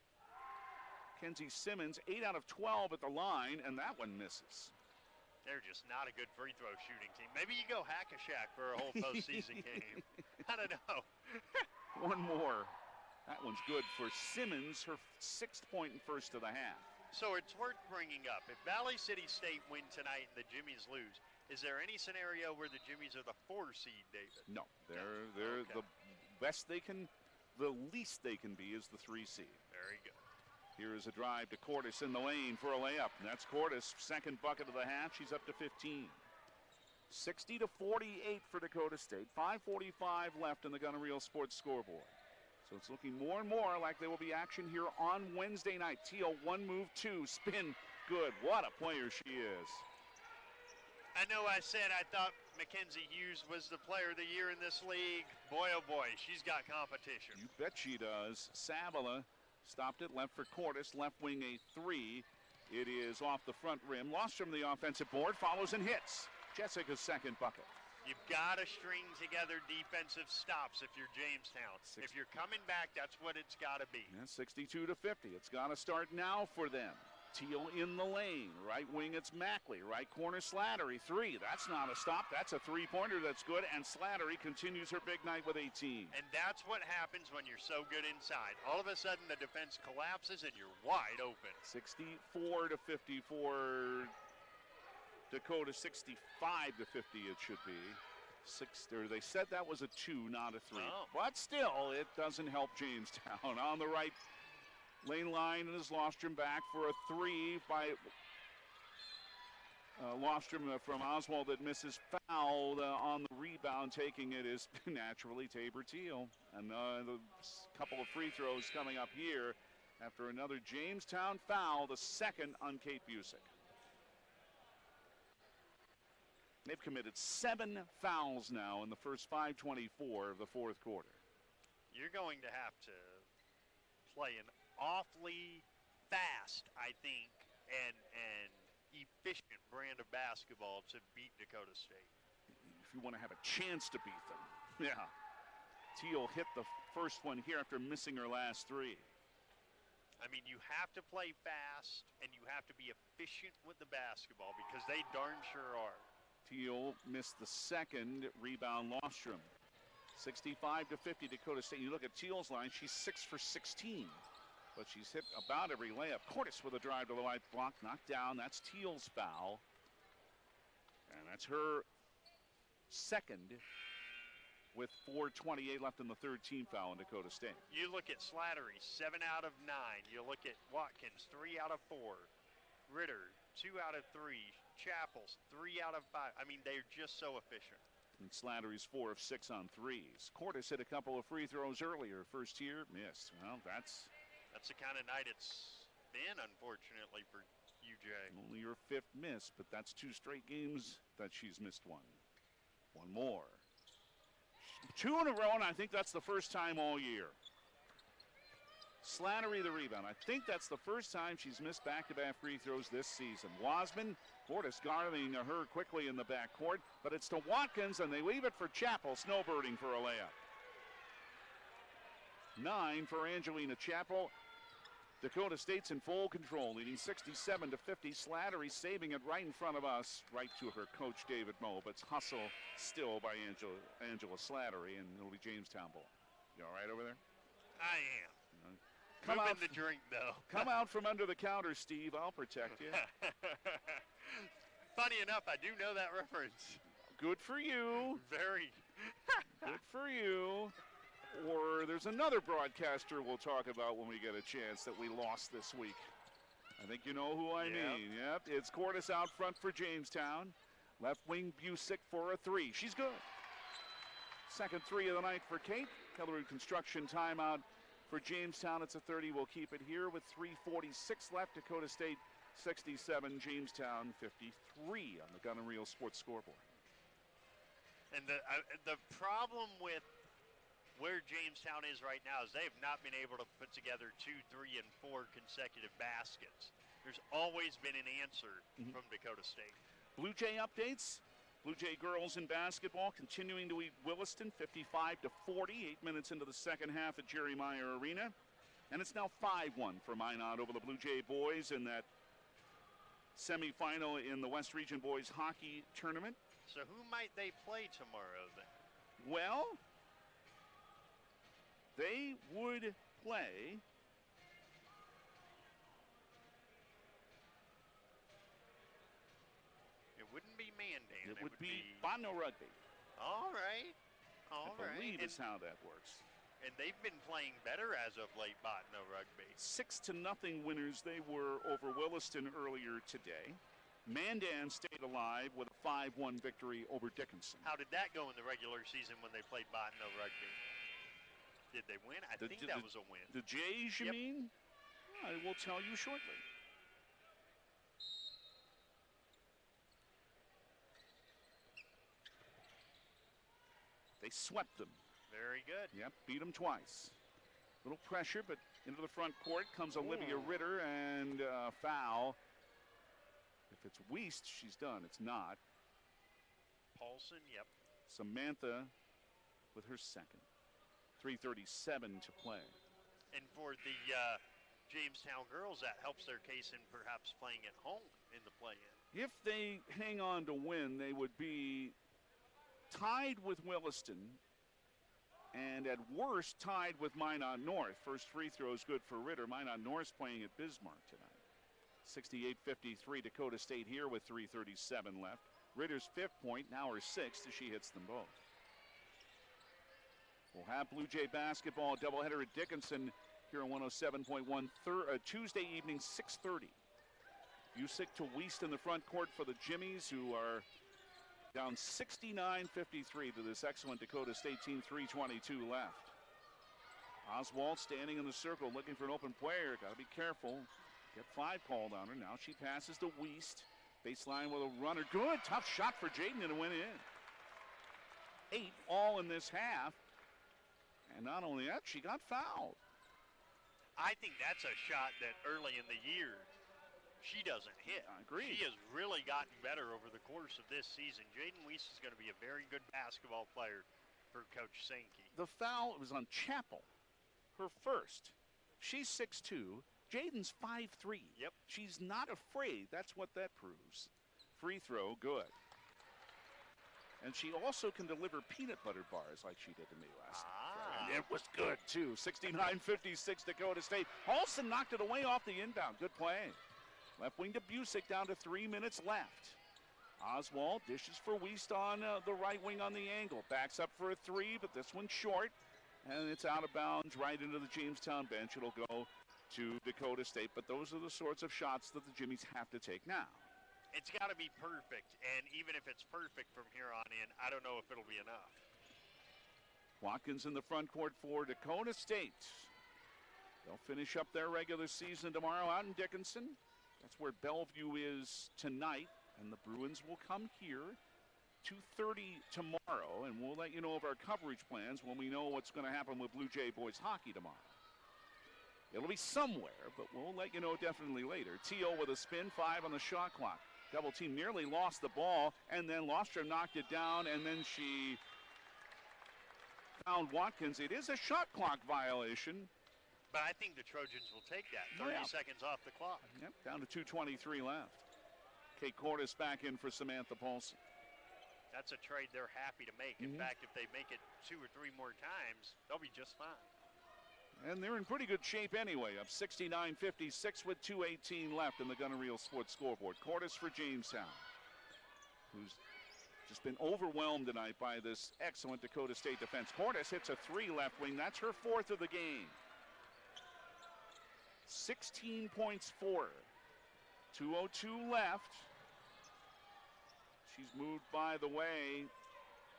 Kenzie Simmons, 8 out of 12 at the line, and that one misses. They're just not a good free throw shooting team. Maybe you go hack-a-shack for a whole postseason game. I don't know. One more. That one's good for Simmons, her 6th point and first of the half. So it's worth bringing up. If Valley City State win tonight and the Jimmies lose, is there any scenario where the Jimmies are the 4 seed, David? No, they're okay. The best they can, the least they can be is the 3 seed. Very good. Here is a drive to Cordes in the lane for a layup. And that's Cordes' second bucket of the half. She's up to 15. 60-48 for Dakota State. 5:45 left in the Gunner Reel Sports scoreboard. So it's looking more and more like there will be action here on Wednesday night. Teal, 1 move, 2, spin, good. What a player she is. I know I said I thought Mackenzie Hughes was the player of the year in this league. Boy, oh boy, she's got competition. You bet she does. Sabala stopped it, left for Cordes, left wing a 3. It is off the front rim. Lost from the offensive board, follows and hits. Jessica's second bucket. You've got to string together defensive stops if you're Jamestown. If you're coming back, that's what it's got to be. Yeah, 62-50. It's got to start now for them. Teal in the lane. Right wing, it's Mackley. Right corner, Slattery. 3. That's not a stop. That's a 3-pointer. That's good. And Slattery continues her big night with 18. And that's what happens when you're so good inside. All of a sudden, the defense collapses and you're wide open. 64-54. Dakota, 65-50 it should be. They said that was a 2, not a 3. Oh. But still, it doesn't help Jamestown. On the right lane line is Lostrom back for a 3 by Lostrom from Oswald that misses. Fouled on the rebound. Taking it is naturally Tabor Teal. And the couple of free throws coming up here after another Jamestown foul, the second on Kate Busick. They've committed 7 fouls now in the first 5:24 of the 4th quarter. You're going to have to play an awfully fast, I think, and efficient brand of basketball to beat Dakota State. If you want to have a chance to beat them. Yeah. Teal hit the first one here after missing her last 3. I mean, you have to play fast, and you have to be efficient with the basketball because they darn sure are. Teal missed the second. Rebound, Lostrom. 65-50 Dakota State. You look at Teal's line, she's 6 for 16. But she's hit about every layup. Cordes with a drive to the right block. Knocked down. That's Teal's foul. And that's her second. with 4:28 left in the third, team foul in Dakota State. You look at Slattery, 7 out of 9. You look at Watkins, 3 out of 4. Ritter, 2 out of 3. Chappell's 3 out of 5. I mean, they're just so efficient. And Slattery's 4 of 6 on threes. Cordes hit a couple of free throws earlier. First here, missed. Well, that's the kind of night it's been, unfortunately, for UJ. Only your 5th miss, but that's 2 straight games that she's missed one. One more. 2 in a row, and I think that's the first time all year. Slattery the rebound. I think that's the first time she's missed back-to-back free throws this season. Wasman, Cordes guarding her quickly in the backcourt, but it's to Watkins, and they leave it for Chappell, snowbirding for a layup. 9 for Angelina Chappell. Dakota State's in full control, leading 67-50. Slattery saving it right in front of us, right to her coach, David Moe, but it's hustle still by Angela Slattery, and it'll be Jamestown ball. You all right over there? I am. Come Moving out the drink, though. Come out from under the counter, Steve. I'll protect you. Funny enough, I do know that reference. Good for you. Very. Good for you. Or there's another broadcaster we'll talk about when we get a chance that we lost this week. I think you know who I mean. Yep, it's Cordes out front for Jamestown. Left wing Busick for a 3. She's good. Second 3 of the night for Kate. Hillary Construction timeout for Jamestown. It's a 30. We'll keep it here with 3:46 left. Dakota State 67, Jamestown 53 on the Gun and Reel Sports scoreboard. And the problem with where Jamestown is right now is they have not been able to put together 2, 3, and 4 consecutive baskets. There's always been an answer from Dakota State. Blue Jay updates. Blue Jay girls in basketball continuing to eat Williston 55-40. 8 minutes into the second half at Jerry Meyer Arena. And it's now 5-1 for Minot over the Blue Jay boys in that semifinal in the West Region Boys Hockey Tournament. So who might they play tomorrow then? Well, they would play It wouldn't be Mandan. It would be Bonno Rugby. All right. I believe is how that works. And they've been playing better as of late, Botno Rugby. 6-0 winners they were over Williston earlier today. Mandan stayed alive with a 5-1 victory over Dickinson. How did that go in the regular season when they played Botno Rugby? Did they win? I think that was a win. The Jays, you mean? I will tell you shortly. They swept them. Very good. Yep, beat them twice. Little pressure, but into the front court comes Olivia Ritter, and foul. If it's Wiest, she's done. It's not. Paulson, yep. Samantha with her second. 3:37 to play. And for the Jamestown girls, that helps their case in perhaps playing at home in the play-in. If they hang on to win, they would be tied with Williston, and at worst, tied with Minot North. First free throw is good for Ritter. Minot North's playing at Bismarck tonight. 68-53, Dakota State here with 3:37 left. Ritter's 5th point, now her 6th as she hits them both. We'll have Blue Jay basketball doubleheader at Dickinson here on 107.1 Tuesday evening, 6:30. Busick to Wiest in the front court for the Jimmies, who are down 69-53 to this excellent Dakota State team. 3:22 left. Oswald standing in the circle looking for an open player. Got to be careful. Get 5 called on her. Now she passes to Wiest. Baseline with a runner. Good. Tough shot for Jaden, and it went in. 8 all in this half. And not only that, she got fouled. I think that's a shot that early in the year she doesn't hit. I agree. She has really gotten better over the course of this season. Jaden Wiest is going to be a very good basketball player for Coach Sankey. The foul was on Chappell, her first. She's 6'2". Jaden's 5'3". Yep. She's not afraid. That's what that proves. Free throw, good. And she also can deliver peanut butter bars like she did to me last night. And it was good, too. 69-56 Dakota State. Halston knocked it away off the inbound. Good play. Left wing to Busick, down to 3 minutes left. Oswald dishes for Wiest on the right wing on the angle. Backs up for a three, but this one's short. And it's out of bounds right into the Jamestown bench. It'll go to Dakota State. But those are the sorts of shots that the Jimmies have to take now. It's got to be perfect. And even if it's perfect from here on in, I don't know if it'll be enough. Watkins in the front court for Dakota State. They'll finish up their regular season tomorrow out in Dickinson. That's where Bellevue is tonight. And the Bruins will come here 2:30 tomorrow, and we'll let you know of our coverage plans when we know what's going to happen with Blue Jay boys hockey tomorrow. It'll be somewhere, but we'll let you know definitely later. Teal with a spin, 5 on the shot clock. Double team nearly lost the ball, and then Lofstrom knocked it down, and then she found Watkins. It is a shot clock violation. But I think the Trojans will take that. 30 seconds off the clock. Yep, down to 2:23 left. Kate Cordes back in for Samantha Paulson. That's a trade they're happy to make. In fact, if they make it 2 or 3 more times, they'll be just fine. And they're in pretty good shape anyway, up 69-56 with 2:18 left in the Gunner Reel Sports scoreboard. Cordes for Jamestown, who's just been overwhelmed tonight by this excellent Dakota State defense. Cordes hits a 3 left wing. That's her 4th of the game. 16 points for her. 2:02 left. She's moved, by the way,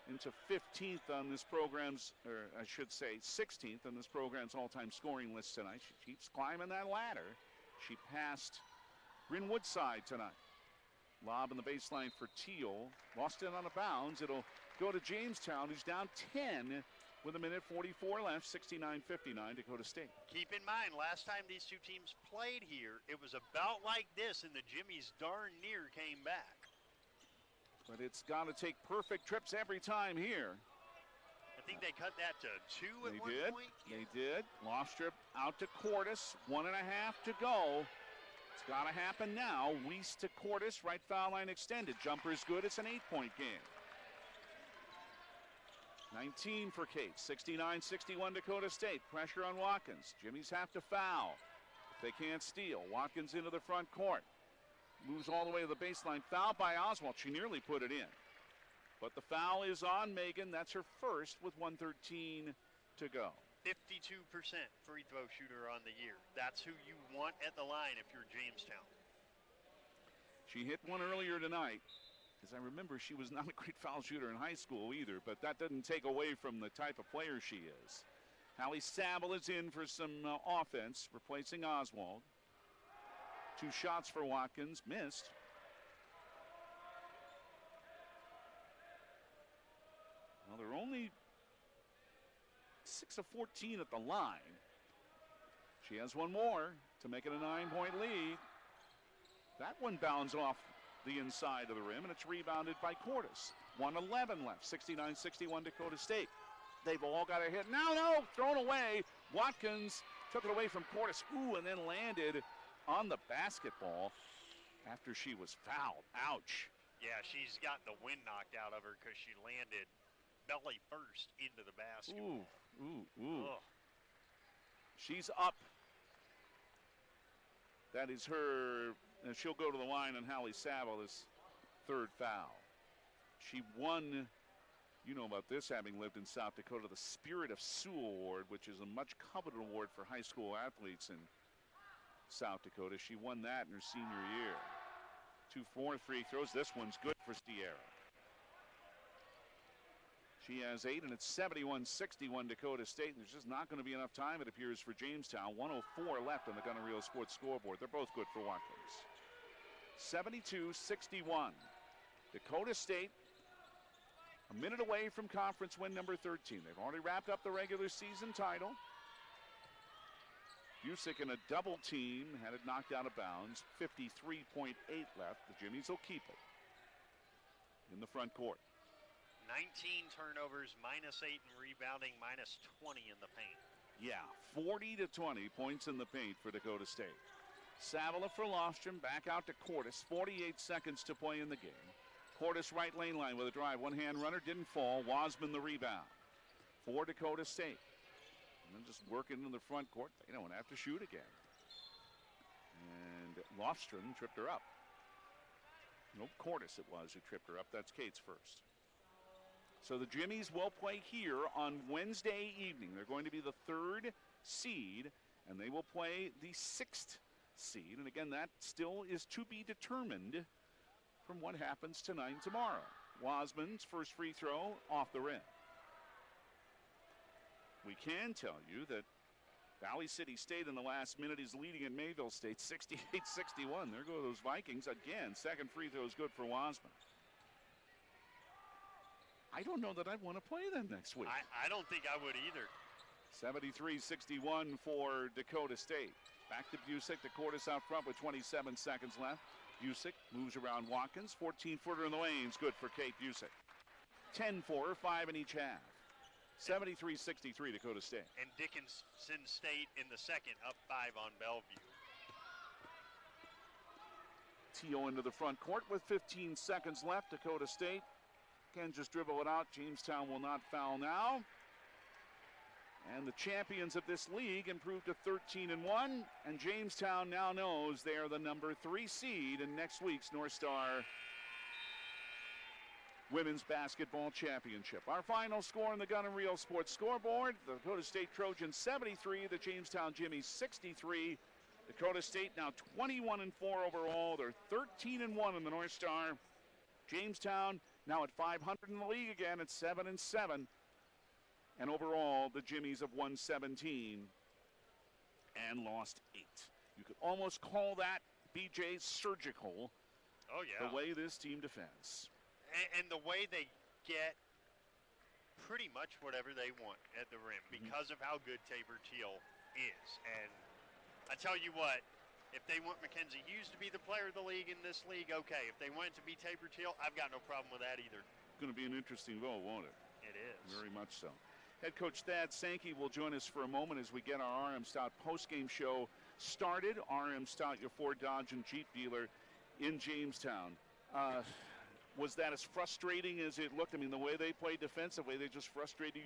into 15th on this program's, or I should say 16th on this program's all-time scoring list tonight. She keeps climbing that ladder. She passed Bryn Woodside tonight. Lob in the baseline for Teal. Lost it on a bounds. It'll go to Jamestown, who's down 10 with 1:44 left, 69-59 Dakota State. Keep in mind, last time these two teams played here, it was about like this, and the Jimmies darn near came back. But it's got to take perfect trips every time here. I think they cut that to 2 at one point. They did. Lofstrom out to Cordes. 1.5 to go. It's got to happen now. Wiest to Cordes. Right foul line extended. Jumper's good. It's an 8-point game. 19 for Kate. 69-61 Dakota State. Pressure on Watkins. Jimmies have to foul if they can't steal. Watkins into the front court. Moves all the way to the baseline. Foul by Oswald. She nearly put it in. But the foul is on Megan. That's her first with 1:13 to go. 52% free throw shooter on the year. That's who you want at the line if you're Jamestown. She hit one earlier tonight. As I remember, she was not a great foul shooter in high school either, but that doesn't take away from the type of player she is. Hallie Saville is in for some offense, replacing Oswald. 2 shots for Watkins, missed. Well, they're only 6 of 14 at the line. She has one more to make it a 9-point lead. That one bounds off the inside of the rim, and it's rebounded by Cordes. 1:11 left, 69-61 Dakota State. They've all got a hit. No, thrown away. Watkins took it away from Cordes. Ooh, and then landed on the basketball after she was fouled. Ouch. Yeah, she's got the wind knocked out of her because she landed belly first into the basketball. Ooh. Ugh. She's up. That is her, and she'll go to the line on Hallie Saville, this 3rd foul. She won, you know about this, having lived in South Dakota, the Spirit of Sioux Award, which is a much coveted award for high school athletes in South Dakota. She won that in her senior year. 2 free throws. This one's good for Sierra. She has 8, and it's 71-61 Dakota State. And there's just not going to be enough time, it appears, for Jamestown. 1:04 left on the Gunner Reel Sports scoreboard. They're both good for Watkins. 72-61. Dakota State, a minute away from conference win number 13. They've already wrapped up the regular season title. Busick in a double team had it knocked out of bounds. 53.8 left. The Jimmies will keep it in the front court. 19 turnovers, -8 in rebounding, -20 in the paint. Yeah, 40-20 points in the paint for Dakota State. Saville for Lofstrom, back out to Cordes. 48 seconds to play in the game. Cordes right lane line with a drive. One-hand runner, didn't fall. Wasman the rebound for Dakota State. And then just working in the front court. They don't have to shoot again. And Lofstrom tripped her up. Nope, Cordes it was who tripped her up. That's Kate's first. So the Jimmies will play here on Wednesday evening. They're going to be the 3rd seed, and they will play the 6th seed. And again, that still is to be determined from what happens tonight and tomorrow. Wasman's first free throw off the rim. We can tell you that Valley City State in the last minute is leading at Mayville State 68-61. There go those Vikings again. Second free throw is good for Wasman. I don't know that I'd want to play them next week. I don't think I would either. 73-61 for Dakota State. Back to Busick. The Cordes out front with 27 seconds left. Busick moves around Watkins. 14-footer in the lanes. Good for Kate Busick. 10 for her, 5 in each half. 73-63 Dakota State. And Dickinson State in the second, up 5 on Bellevue. Teo into the front court with 15 seconds left. Dakota State can just dribble it out. Jamestown will not foul now. And the champions of this league improved to 13-1. And Jamestown now knows they are the number 3 seed in next week's North Star Women's Basketball Championship. Our final score on the Gun and Reel Sports scoreboard: the Dakota State Trojans 73, the Jamestown Jimmies 63. Dakota State now 21-4 overall. They're 13-1 in the North Star. Jamestown now at 500 in the league again at 7-7. And overall, the Jimmies have won 17 and lost 8. You could almost call that, BJ, surgical. Oh, yeah. The way this team defends. And the way they get pretty much whatever they want at the rim because of how good Tabor Teal is. And I tell you what, if they want Mackenzie Hughes to be the player of the league in this league, okay. If they want it to be Tabor Teal, I've got no problem with that either. It's going to be an interesting vote, won't it? It is. Very much so. Head coach Thad Sankey will join us for a moment as we get our RM Stout postgame show started. RM Stout, your Ford, Dodge, and Jeep dealer in Jamestown. Was that as frustrating as it looked? I mean, the way they played defensively, they just frustrated you.